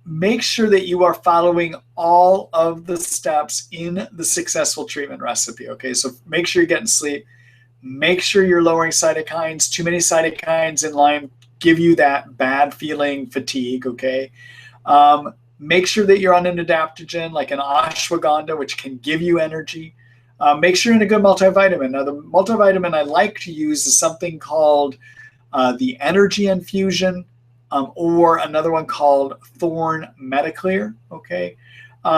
Speaker 1: Make sure that you are following all of the steps in the successful treatment recipe. Okay, so make sure you're getting sleep. Make sure you're lowering cytokines. Too many cytokines in Lyme give you that bad feeling fatigue, okay? Make sure that you're on an adaptogen like an ashwagandha, which can give you energy. Make sure you're in a good multivitamin. Now, the multivitamin I like to use is something called the Energy Infusion, or another one called Thorn Metaclear, okay?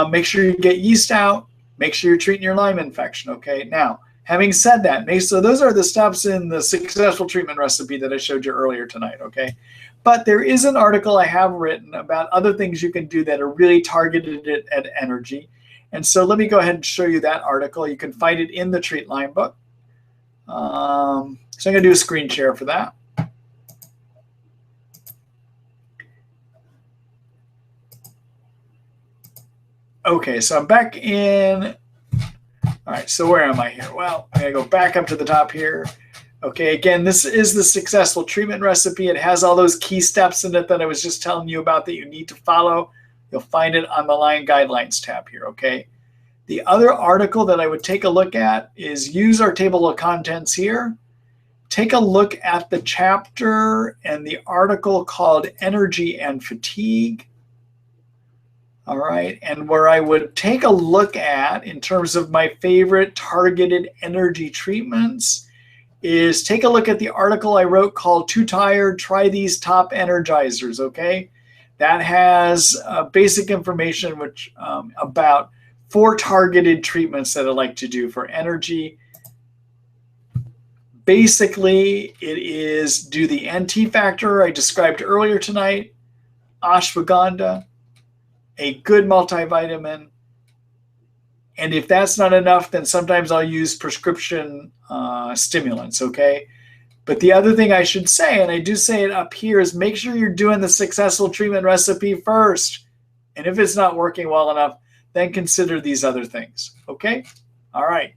Speaker 1: Make sure you get yeast out. Make sure you're treating your Lyme infection, okay? Now, having said that, so those are the steps in the successful treatment recipe that I showed you earlier tonight, okay? But there is an article I have written about other things you can do that are really targeted at energy. And so let me go ahead and show you that article. You can find it in the Treat Lyme book. So I'm going to do a screen share for that. Okay, so I'm back in. All right, so where am I here? Well, I'm going to go back up to the top here. Okay, again, this is the successful treatment recipe. It has all those key steps in it that I was just telling you about that you need to follow. You'll find it on the Lyme Guidelines tab here, okay? The other article that I would take a look at is use our table of contents here. Take a look at the chapter and the article called Energy and Fatigue. All right, and where I would take a look at in terms of my favorite targeted energy treatments is take a look at the article I wrote called Too Tired, Try These Top Energizers, okay? That has basic information which about 4 targeted treatments that I like to do for energy. Basically, it is do the NT factor I described earlier tonight, ashwagandha, a good multivitamin, and if that's not enough, then sometimes I'll use prescription stimulants, okay? But the other thing I should say, and I do say it up here, is make sure you're doing the successful treatment recipe first. And if it's not working well enough, then consider these other things, okay? All right.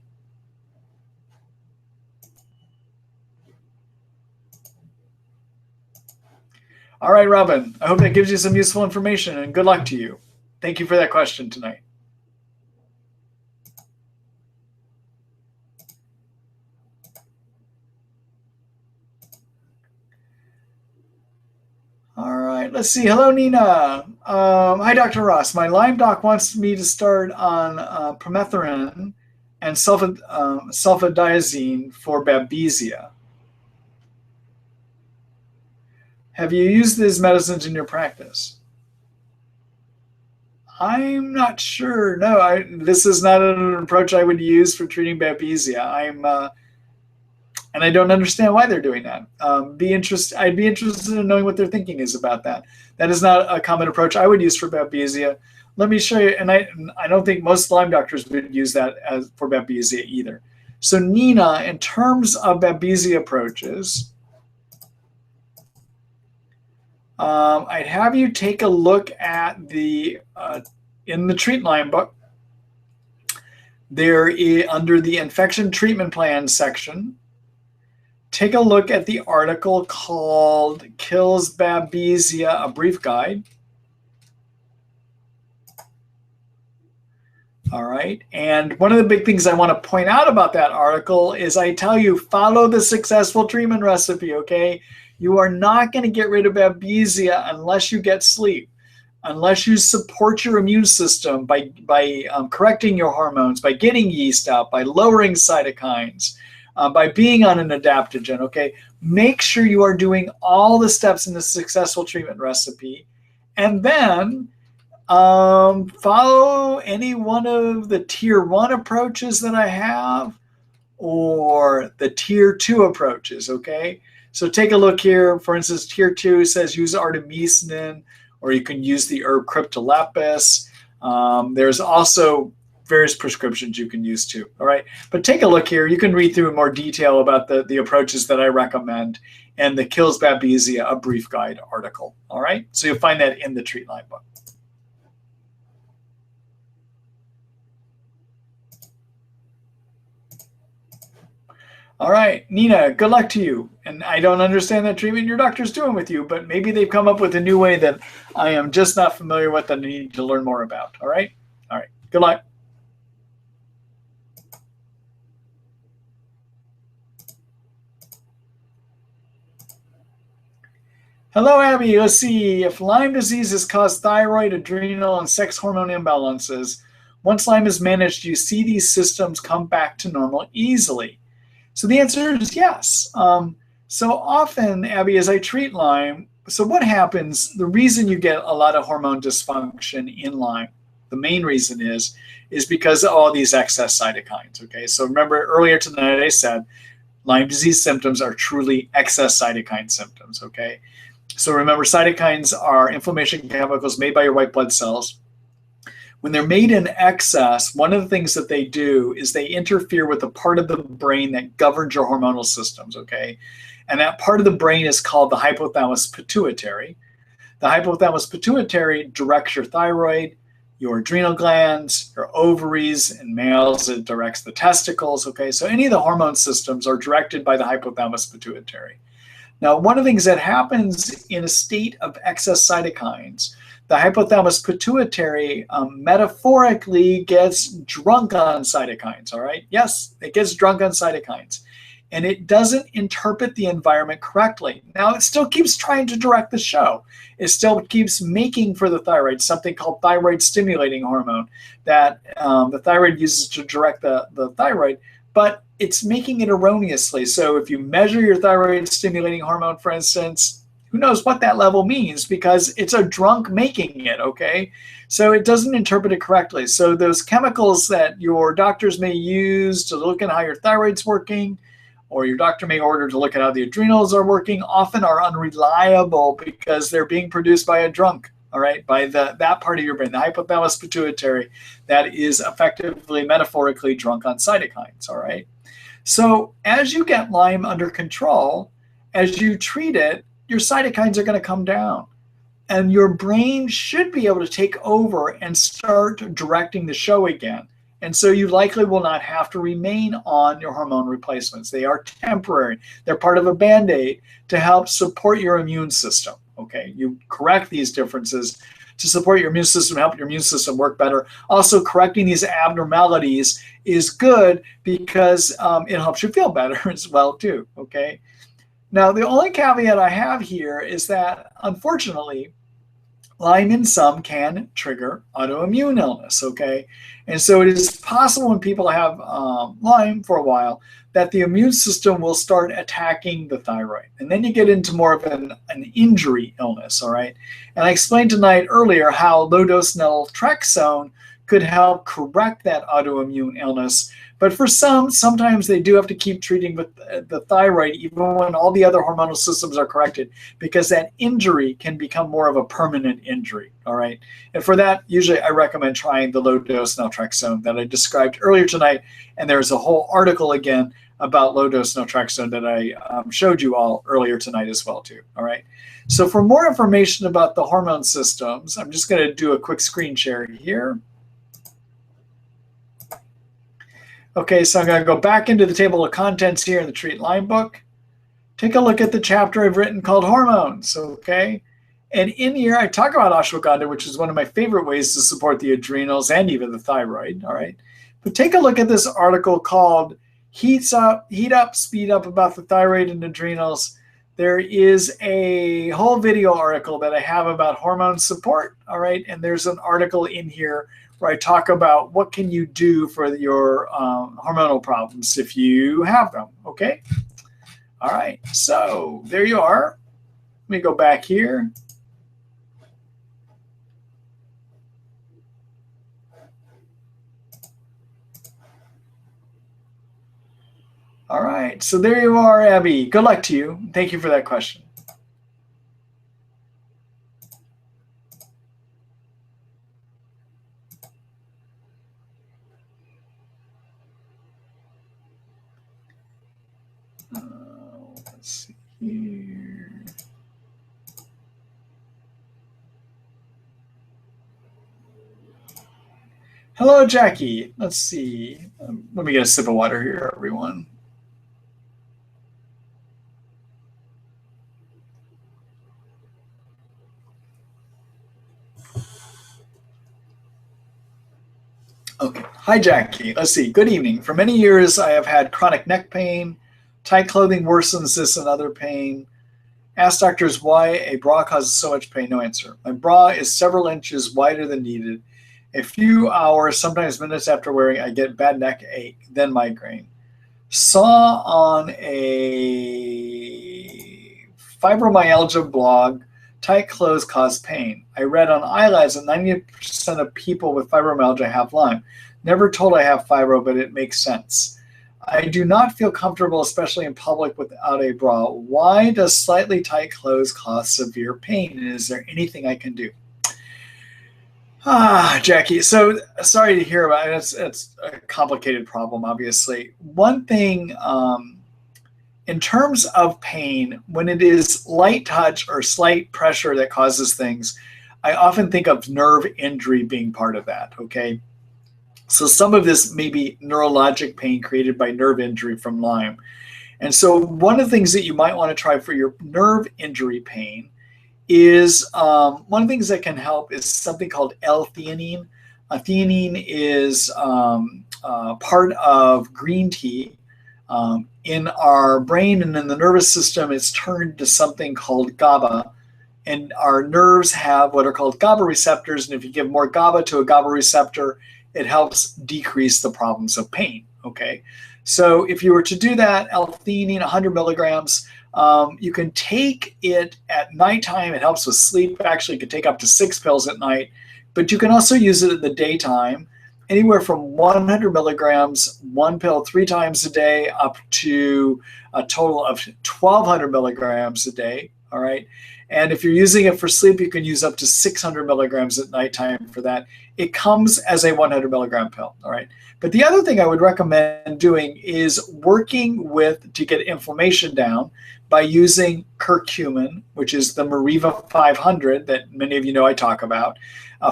Speaker 1: All right, Robin, I hope that gives you some useful information, and good luck to you. Thank you for that question tonight. All right, let's see. Hello, Nina. Hi, Dr. Ross. My Lyme doc wants me to start on permethrin and sulfadiazine for babesia. Have you used these medicines in your practice? I'm not sure. No, this is not an approach I would use for treating babesia. And I don't understand why they're doing that. I'd be interested in knowing what their thinking is about that. That is not a common approach I would use for babesia. Let me show you, and I don't think most Lyme doctors would use that for babesia either. So Nina, in terms of babesia approaches, I'd have you take a look at the in the Treat Lyme book. There is, under the infection treatment plan section, take a look at the article called Kills Babesia, a Brief Guide. All right, and one of the big things I want to point out about that article is I tell you, follow the successful treatment recipe, okay? You are not going to get rid of babesia unless you get sleep, unless you support your immune system by correcting your hormones, by getting yeast out, by lowering cytokines, by being on an adaptogen, okay? Make sure you are doing all the steps in the successful treatment recipe, and then follow any one of the tier 1 approaches that I have or the tier 2 approaches, okay? So take a look here. For instance, tier 2 says use artemisinin, or you can use the herb cryptolepis. There's also various prescriptions you can use too. All right. But take a look here. You can read through in more detail about the approaches that I recommend and the Kills Babesia, a brief guide article. All right. So you'll find that in the Treat Lyme book. All right, Nina, good luck to you. And I don't understand that treatment your doctor's doing with you, but maybe they've come up with a new way that I am just not familiar with and I need to learn more about. All right? All right. Good luck. Hello, Abby. Let's see. If Lyme disease has caused thyroid, adrenal, and sex hormone imbalances, once Lyme is managed, do you see these systems come back to normal easily? So the answer is yes. So often, Abby, as I treat Lyme, so what happens, the reason you get a lot of hormone dysfunction in Lyme, the main reason is because of all these excess cytokines, okay? So remember earlier tonight I said Lyme disease symptoms are truly excess cytokine symptoms, okay? So remember, cytokines are inflammation chemicals made by your white blood cells. When they're made in excess, one of the things that they do is they interfere with the part of the brain that governs your hormonal systems, okay? And that part of the brain is called the hypothalamus pituitary. The hypothalamus pituitary directs your thyroid, your adrenal glands, your ovaries. In males, it directs the testicles, okay? So any of the hormone systems are directed by the hypothalamus pituitary. Now, one of the things that happens in a state of excess cytokines, the hypothalamus pituitary metaphorically gets drunk on cytokines, all right? Yes, it gets drunk on cytokines. And it doesn't interpret the environment correctly. Now, it still keeps trying to direct the show. It still keeps making for the thyroid something called thyroid stimulating hormone that the thyroid uses to direct the thyroid, but it's making it erroneously. So if you measure your thyroid stimulating hormone, for instance, who knows what that level means because it's a drunk making it, okay? So it doesn't interpret it correctly. So those chemicals that your doctors may use to look at how your thyroid's working, or your doctor may order to look at how the adrenals are working, often are unreliable because they're being produced by a drunk, all right, by that part of your brain, the hypothalamus pituitary, that is effectively, metaphorically drunk on cytokines, all right? So as you get Lyme under control, as you treat it, your cytokines are going to come down. And your brain should be able to take over and start directing the show again. And so you likely will not have to remain on your hormone replacements. They are temporary. They're part of a Band-Aid to help support your immune system. Okay, you correct these differences to support your immune system, help your immune system work better. Also, correcting these abnormalities is good because it helps you feel better as well too, okay? Now, the only caveat I have here is that, unfortunately, Lyme in some can trigger autoimmune illness, okay? And so it is possible when people have Lyme for a while that the immune system will start attacking the thyroid. And then you get into more of an injury illness, all right? And I explained tonight earlier how low-dose naltrexone could help correct that autoimmune illness. But for sometimes they do have to keep treating with the thyroid even when all the other hormonal systems are corrected because that injury can become more of a permanent injury, all right? And for that, usually I recommend trying the low-dose naltrexone that I described earlier tonight. And there's a whole article again about low-dose naltrexone that I showed you all earlier tonight as well too, all right? So for more information about the hormone systems, I'm just going to do a quick screen share here. Okay, so I'm going to go back into the table of contents here in the Treat Lyme book. Take a look at the chapter I've written called Hormones, okay? And in here, I talk about ashwagandha, which is one of my favorite ways to support the adrenals and even the thyroid, all right? But take a look at this article called Heat Up, Speed Up about the thyroid and adrenals. There is a whole video article that I have about hormone support, all right? And there's an article in here where I talk about what can you do for your hormonal problems if you have them, okay? All right, so there you are. Let me go back here. All right, so there you are, Abby. Good luck to you. Thank you for that question. Hello, Jackie. Let's see. Let me get a sip of water here, everyone. Okay. Hi, Jackie. Let's see. Good evening. For many years, I have had chronic neck pain. Tight clothing worsens this and other pain. Ask doctors why a bra causes so much pain. No answer. My bra is several inches wider than needed. A few hours, sometimes minutes after wearing, I get bad neck ache, then migraine. Saw on a fibromyalgia blog, tight clothes cause pain. I read on iLabs that 90% of people with fibromyalgia have Lyme. Never told I have fibro, but it makes sense. I do not feel comfortable, especially in public, without a bra. Why does slightly tight clothes cause severe pain? And is there anything I can do? Jackie, so sorry to hear about it. It's a complicated problem, obviously. One thing, in terms of pain, when it is light touch or slight pressure that causes things, I often think of nerve injury being part of that, okay? So some of this may be neurologic pain created by nerve injury from Lyme. And so one of the things that you might want to try for your nerve injury pain is one of the things that can help is something called L-theanine. Theanine is part of green tea. In our brain and in the nervous system, it's turned to something called GABA. And our nerves have what are called GABA receptors. And if you give more GABA to a GABA receptor, it helps decrease the problems of pain. Okay. So if you were to do that, L-theanine, 100 milligrams, you can take it at nighttime. It helps with sleep. Actually, you can take up to 6 pills at night, but you can also use it in the daytime, anywhere from 100 milligrams, 1 pill 3 times a day, up to a total of 1,200 milligrams a day. All right. And if you're using it for sleep, you can use up to 600 milligrams at nighttime for that. It comes as a 100 milligram pill. All right. But the other thing I would recommend doing is working with to get inflammation down by using curcumin, which is the Mariva 500 that many of you know I talk about.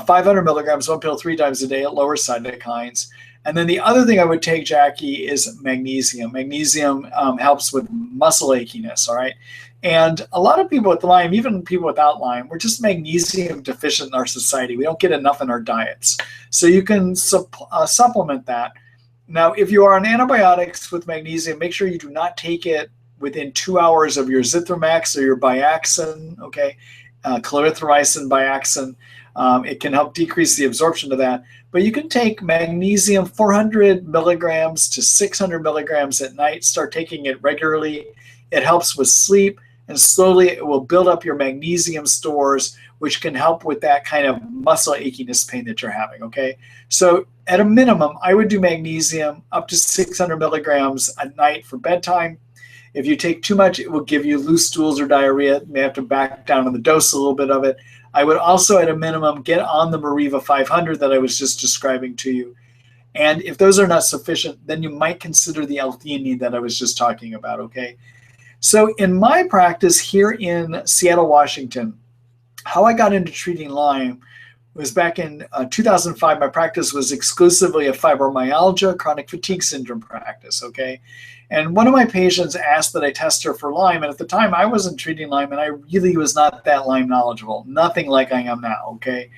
Speaker 1: 500 milligrams, 1 pill 3 times a day at lower cytokines. And then the other thing I would take, Jackie, is magnesium. Magnesium helps with muscle achiness, all right? And a lot of people with Lyme, even people without Lyme, we're just magnesium deficient in our society. We don't get enough in our diets. So you can supplement that. Now, if you are on antibiotics with magnesium, make sure you do not take it within 2 hours of your Zithromax or your Biaxin, okay? Clarithromycin, Biaxin. It can help decrease the absorption of that. But you can take magnesium 400 milligrams to 600 milligrams at night. Start taking it regularly. It helps with sleep, and slowly it will build up your magnesium stores, which can help with that kind of muscle achiness pain that you're having, okay? So at a minimum, I would do magnesium up to 600 milligrams a night for bedtime. If you take too much, it will give you loose stools or diarrhea. You may have to back down on the dose a little bit of it. I would also, at a minimum, get on the Mariva 500 that I was just describing to you. And if those are not sufficient, then you might consider the L-theanine that I was just talking about, okay? So in my practice here in Seattle, Washington, how I got into treating Lyme was back in 2005. My practice was exclusively a fibromyalgia, chronic fatigue syndrome practice, okay? And one of my patients asked that I test her for Lyme, and at the time I wasn't treating Lyme, and I really was not that Lyme knowledgeable, nothing like I am now, okay?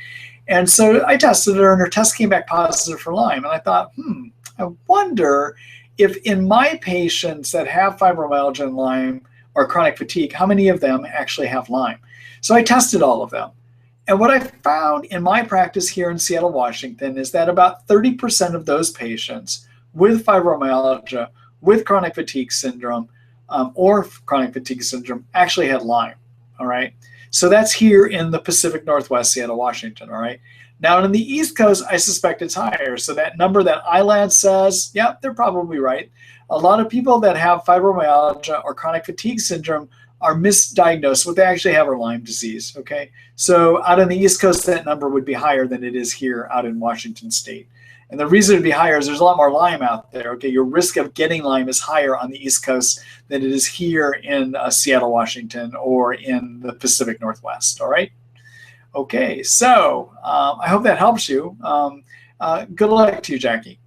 Speaker 1: And so I tested her, and her test came back positive for Lyme, and I thought, I wonder if in my patients that have fibromyalgia and Lyme or chronic fatigue, how many of them actually have Lyme? So I tested all of them. And what I found in my practice here in Seattle, Washington, is that about 30% of those patients with fibromyalgia, with chronic fatigue syndrome, or chronic fatigue syndrome actually had Lyme, all right? So that's here in the Pacific Northwest, Seattle, Washington, all right? Now, in the East Coast, I suspect it's higher. So that number that iLabs says, yeah, they're probably right. A lot of people that have fibromyalgia or chronic fatigue syndrome are misdiagnosed. What they actually have are Lyme disease, okay? So out on the East Coast, that number would be higher than it is here out in Washington State. And the reason it would be higher is there's a lot more Lyme out there, okay? Your risk of getting Lyme is higher on the East Coast than it is here in Seattle, Washington, or in the Pacific Northwest, all right? Okay, so I hope that helps you. Good luck to you, Jackie.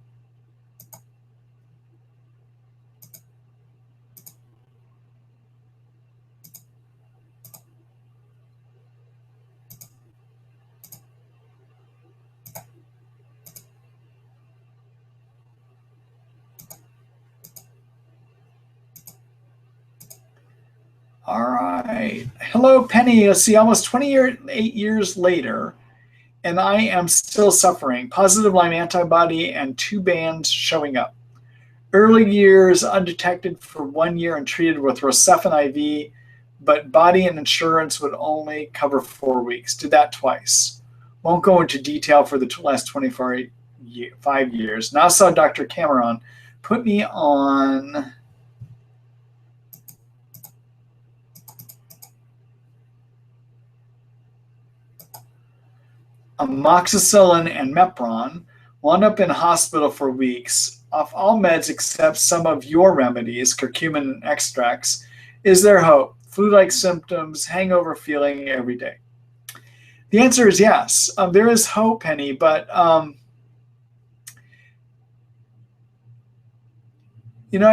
Speaker 1: All right. Hello, Penny. Let's see, almost 28 years later, and I am still suffering. Positive Lyme antibody and 2 bands showing up. Early years undetected for 1 year and treated with Rocephin IV, but body and insurance would only cover 4 weeks. Did that twice. Won't go into detail for the last 5 years. Now saw Dr. Cameron. Put me on amoxicillin and Mepron, wound up in hospital for weeks, off all meds except some of your remedies, curcumin extracts. Is there hope? Flu-like symptoms, hangover feeling every day. The answer is yes. There is hope, Penny, but I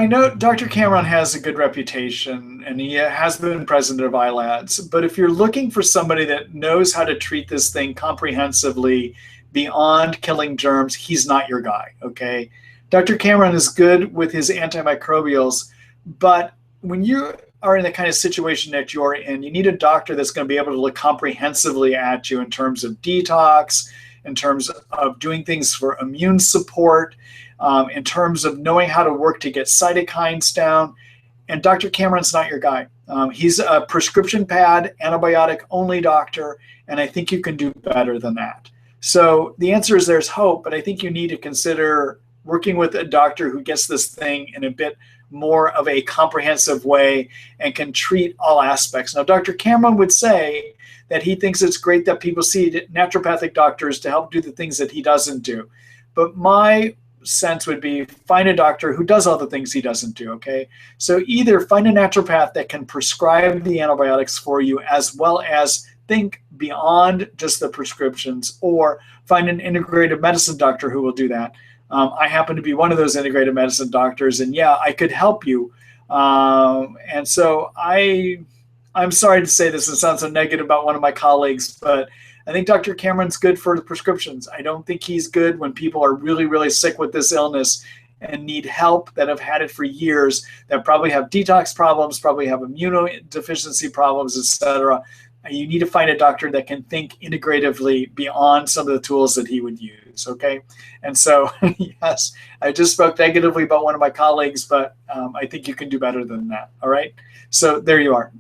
Speaker 1: know Dr. Cameron has a good reputation, and he has been president of ILADS. But if you're looking for somebody that knows how to treat this thing comprehensively beyond killing germs, he's not your guy, okay? Dr. Cameron is good with his antimicrobials, but when you are in the kind of situation that you're in, you need a doctor that's going to be able to look comprehensively at you in terms of detox, in terms of doing things for immune support, in terms of knowing how to work to get cytokines down. And Dr. Cameron's not your guy. He's a prescription pad, antibiotic only doctor, and I think you can do better than that. So the answer is there's hope, but I think you need to consider working with a doctor who gets this thing in a bit more of a comprehensive way and can treat all aspects. Now, Dr. Cameron would say that he thinks it's great that people see naturopathic doctors to help do the things that he doesn't do. But my sense would be find a doctor who does all the things he doesn't do, okay? So either find a naturopath that can prescribe the antibiotics for you as well as think beyond just the prescriptions, or find an integrative medicine doctor who will do that. I happen to be one of those integrative medicine doctors, and yeah, I could help you. And so I'm sorry to say this, it sounds so negative about one of my colleagues, but I think Dr. Cameron's good for the prescriptions. I don't think he's good when people are really, really sick with this illness and need help, that have had it for years, that probably have detox problems, probably have immunodeficiency problems, etc. You need to find a doctor that can think integratively beyond some of the tools that he would use, okay? And so, yes, I just spoke negatively about one of my colleagues, but I think you can do better than that, all right? So there you are.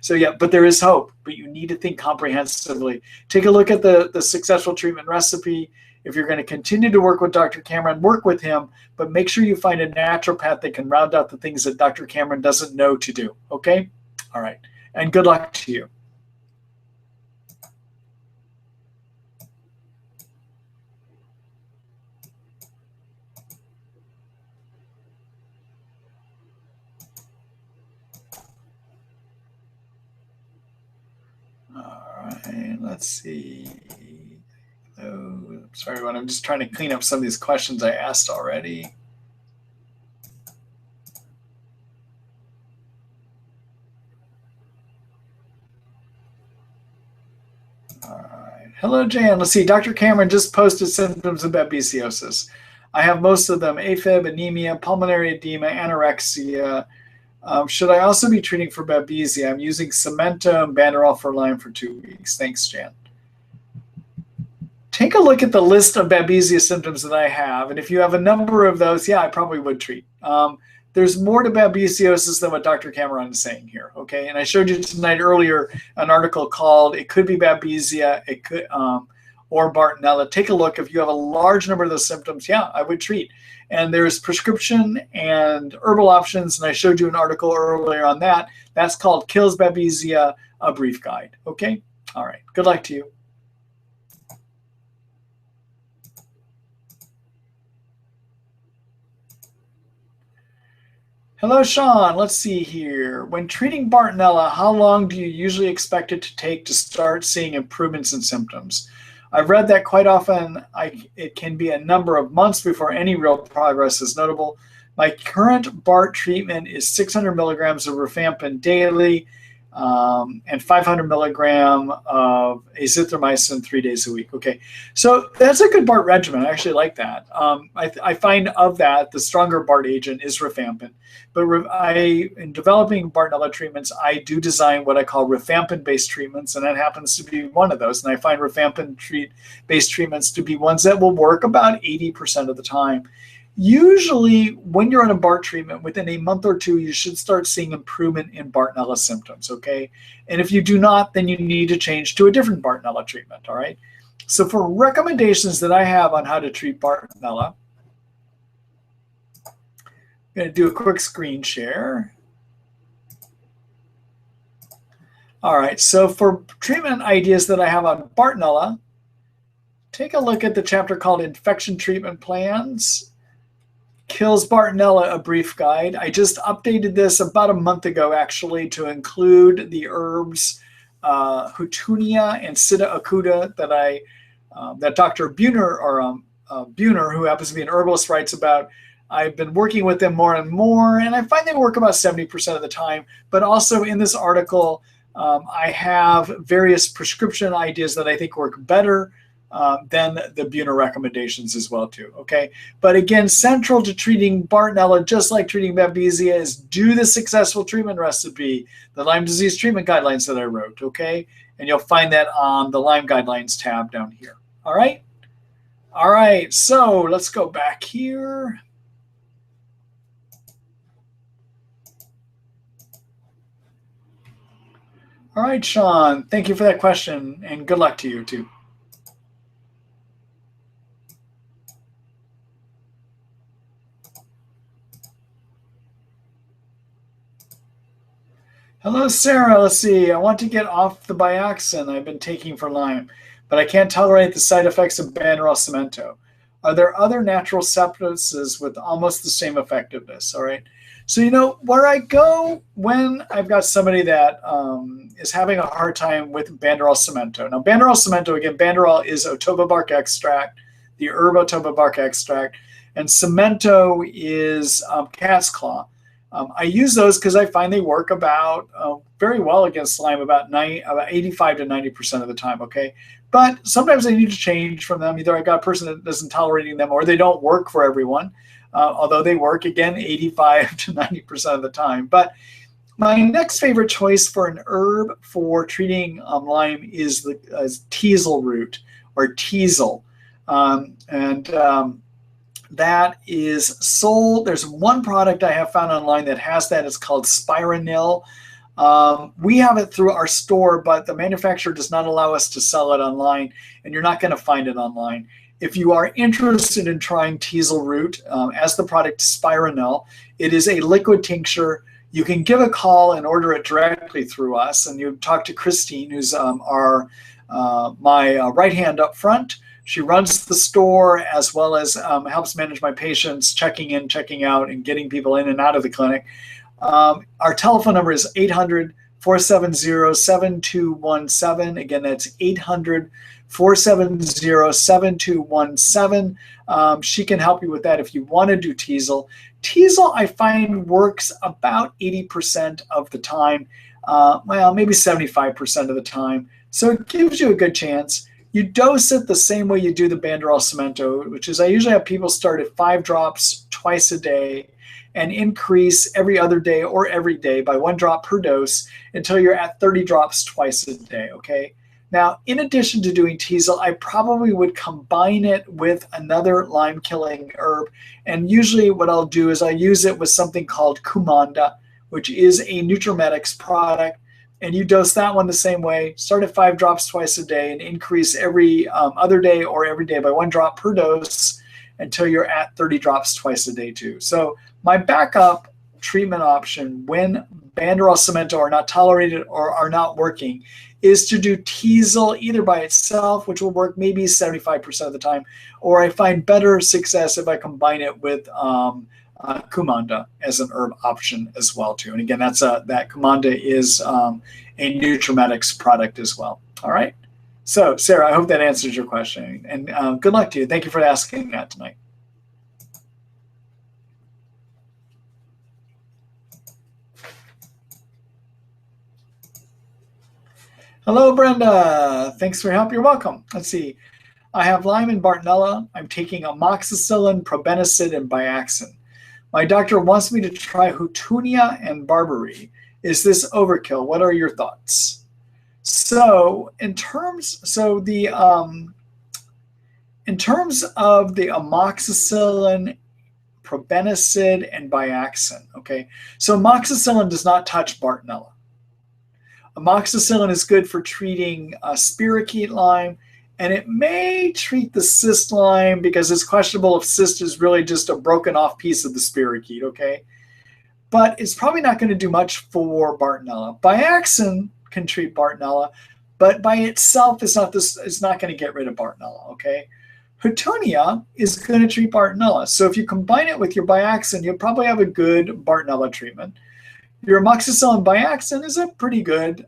Speaker 1: So yeah, but there is hope, but you need to think comprehensively. Take a look at the successful treatment recipe. If you're going to continue to work with Dr. Cameron, work with him, but make sure you find a naturopath that can round out the things that Dr. Cameron doesn't know to do, okay? All right, and good luck to you. Let's see. Oh, sorry, everyone. I'm just trying to clean up some of these questions I asked already. All right. Hello, Jan. Let's see. Dr. Cameron just posted symptoms of babesiosis. I have most of them: AFib, anemia, pulmonary edema, anorexia. Should I also be treating for babesia? I'm using Cemento and Banderol for Lyme for 2 weeks. Thanks, Jan. Take a look at the list of babesia symptoms that I have, and if you have a number of those, yeah, I probably would treat. There's more to babesiosis than what Dr. Cameron is saying here, okay? And I showed you tonight earlier an article called "It Could Be Babesia," it could, or Bartonella. Take a look. If you have a large number of those symptoms, yeah, I would treat. And there's prescription and herbal options, and I showed you an article earlier on that. That's called "Kills Babesia, a Brief Guide," okay? All right, good luck to you. Hello, Sean. Let's see here. When treating Bartonella, how long do you usually expect it to take to start seeing improvements in symptoms? I've read that quite often it can be a number of months before any real progress is notable. My current BART treatment is 600 milligrams of rifampin daily and 500 milligram of azithromycin 3 days a week. Okay, so that's a good BART regimen. I actually like that. I find of that, the stronger BART agent is rifampin. But in developing Bartonella treatments, I do design what I call rifampin-based treatments, and that happens to be one of those. And I find rifampin-based treatments to be ones that will work about 80% of the time. Usually, when you're on a BART treatment, within a month or two, you should start seeing improvement in Bartonella symptoms, okay? And if you do not, then you need to change to a different Bartonella treatment, all right? So for recommendations that I have on how to treat Bartonella, I'm going to do a quick screen share. All right, so for treatment ideas that I have on Bartonella, take a look at the chapter called Infection Treatment Plans. Kills Bartonella, a brief guide. I just updated this about a month ago, actually, to include the herbs Houtunia and Sitta acuta that Dr. Buhner, who happens to be an herbalist, writes about. I've been working with them more and more, and I find they work about 70% of the time. But also in this article, I have various prescription ideas that I think work better than the Buhner recommendations as well too, okay? But again, central to treating Bartonella, just like treating babesia, is do the successful treatment recipe, the Lyme disease treatment guidelines that I wrote, okay? And you'll find that on the Lyme guidelines tab down here, all right? All right, so let's go back here. All right, Sean, thank you for that question, and good luck to you too. Hello, Sarah. Let's see. I want to get off the Bioxin I've been taking for Lyme, but I can't tolerate the side effects of Banderol Cemento. Are there other natural substances with almost the same effectiveness? All right. So, where I go when I've got somebody that is having a hard time with Banderol Cemento. Now, Banderol Cemento, again, Banderol is Otoba bark extract, the herb Otoba bark extract, and Cemento is cat's claw. I use those because I find they work about very well against Lyme, about 85 to 90% of the time, okay? But sometimes I need to change from them. Either I got a person that isn't tolerating them or they don't work for everyone, although they work, again, 85 to 90% of the time. But my next favorite choice for an herb for treating Lyme is the teasel root or teasel. That is sold. There's one product I have found online that has that. It's called Spironil. We have it through our store, but the manufacturer does not allow us to sell it online, and you're not going to find it online. If you are interested in trying teasel root as the product Spironil, it is a liquid tincture. You can give a call and order it directly through us, and you talk to Christine, who's my right hand up front. She runs the store as well as helps manage my patients, checking in, checking out, and getting people in and out of the clinic. Our telephone number is 800-470-7217. Again, that's 800-470-7217. She can help you with that if you want to do teasel. Teasel, I find, works about 80% of the time, well, maybe 75% of the time. So it gives you a good chance. You dose it the same way you do the Banderol Cemento, which is I usually have people start at 5 drops twice a day and increase every other day or every day by 1 drop per dose until you're at 30 drops twice a day, okay? Now, in addition to doing teasel, I probably would combine it with another Lyme-killing herb, and usually what I'll do is I use it with something called Kumanda, which is a Nutrimetics product. And you dose that one the same way, start at 5 drops twice a day and increase every other day or every day by 1 drop per dose until you're at 30 drops twice a day too. So my backup treatment option when Banderol Cemento are not tolerated or are not working is to do teasel either by itself, which will work maybe 75% of the time, or I find better success if I combine it with Kumanda as an herb option as well too. And again, that Kumanda is a Nutrimetics product as well. All right. So, Sarah, I hope that answers your question. And good luck to you. Thank you for asking that tonight. Hello, Brenda. Thanks for your help. You're welcome. Let's see. I have Lyme and Bartonella. I'm taking amoxicillin, probenecid, and Biaxin. My doctor wants me to try Houtunia and Barberry. Is this overkill? What are your thoughts? So in terms of the amoxicillin, probenecid, and Biaxin, okay, so amoxicillin does not touch Bartonella. Amoxicillin is good for treating spirochete Lyme, and it may treat the cyst Lyme because it's questionable if cyst is really just a broken off piece of the spirochete, okay? But it's probably not going to do much for Bartonella. Biaxin can treat Bartonella, but by itself it's not going to get rid of Bartonella, okay? Houtunia is going to treat Bartonella. So if you combine it with your Biaxin, you'll probably have a good Bartonella treatment. Your amoxicillin Biaxin is a pretty good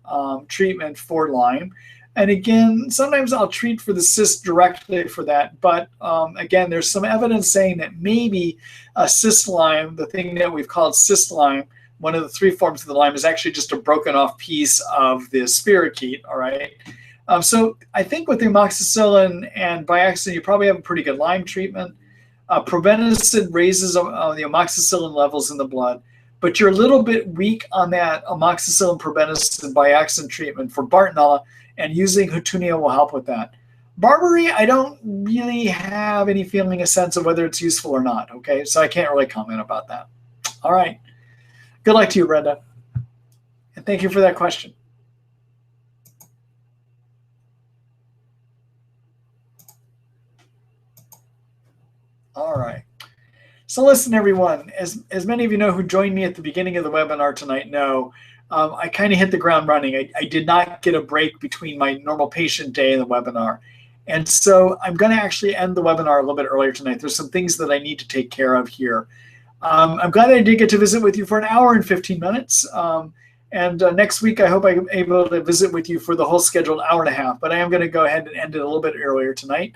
Speaker 1: treatment for Lyme. And again, sometimes I'll treat for the cyst directly for that. But again, there's some evidence saying that maybe cyst Lyme, the thing that we've called cyst Lyme, one of the three forms of the Lyme, is actually just a broken off piece of the spirochete, all right? So I think with the amoxicillin and Biaxin, you probably have a pretty good Lyme treatment. Probenecid raises the amoxicillin levels in the blood. But you're a little bit weak on that amoxicillin, probenecid, Biaxin treatment for Bartonella, and using Houtunia will help with that. Barberry, I don't really have any feeling, a sense of whether it's useful or not, okay? So I can't really comment about that. All right. Good luck to you, Brenda. And thank you for that question. All right. So listen, everyone, as many of you know who joined me at the beginning of the webinar tonight know, I kind of hit the ground running. I did not get a break between my normal patient day and the webinar. And so I'm going to actually end the webinar a little bit earlier tonight. There's some things that I need to take care of here. I'm glad I did get to visit with you for an hour and 15 minutes. And next week, I hope I'm able to visit with you for the whole scheduled hour and a half. But I am going to go ahead and end it a little bit earlier tonight.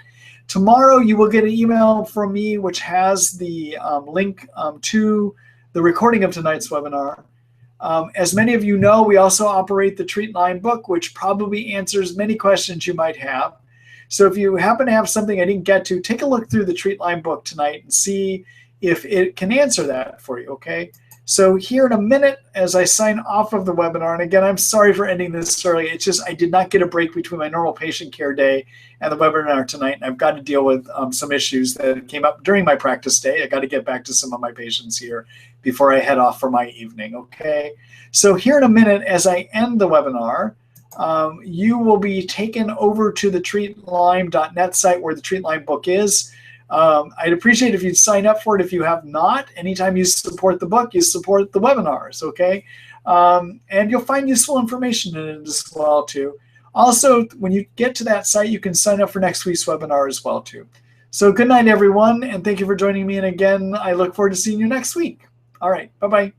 Speaker 1: Tomorrow, you will get an email from me which has the link to the recording of tonight's webinar. As many of you know, we also operate the Treat Lyme book, which probably answers many questions you might have. So if you happen to have something I didn't get to, take a look through the Treat Lyme book tonight and see if it can answer that for you, okay? So here in a minute, as I sign off of the webinar, and again, I'm sorry for ending this early. It's just I did not get a break between my normal patient care day and the webinar tonight, and I've got to deal with some issues that came up during my practice day. I got to get back to some of my patients here before I head off for my evening, okay? So here in a minute, as I end the webinar, you will be taken over to the treatlyme.net site where the Treat Lyme book is. I'd appreciate if you'd sign up for it if you have not. Anytime you support the book, you support the webinars, okay? And you'll find useful information in it as well, too. Also, when you get to that site, you can sign up for next week's webinar as well, too. So good night, everyone, and thank you for joining me. And again, I look forward to seeing you next week. All right, bye-bye.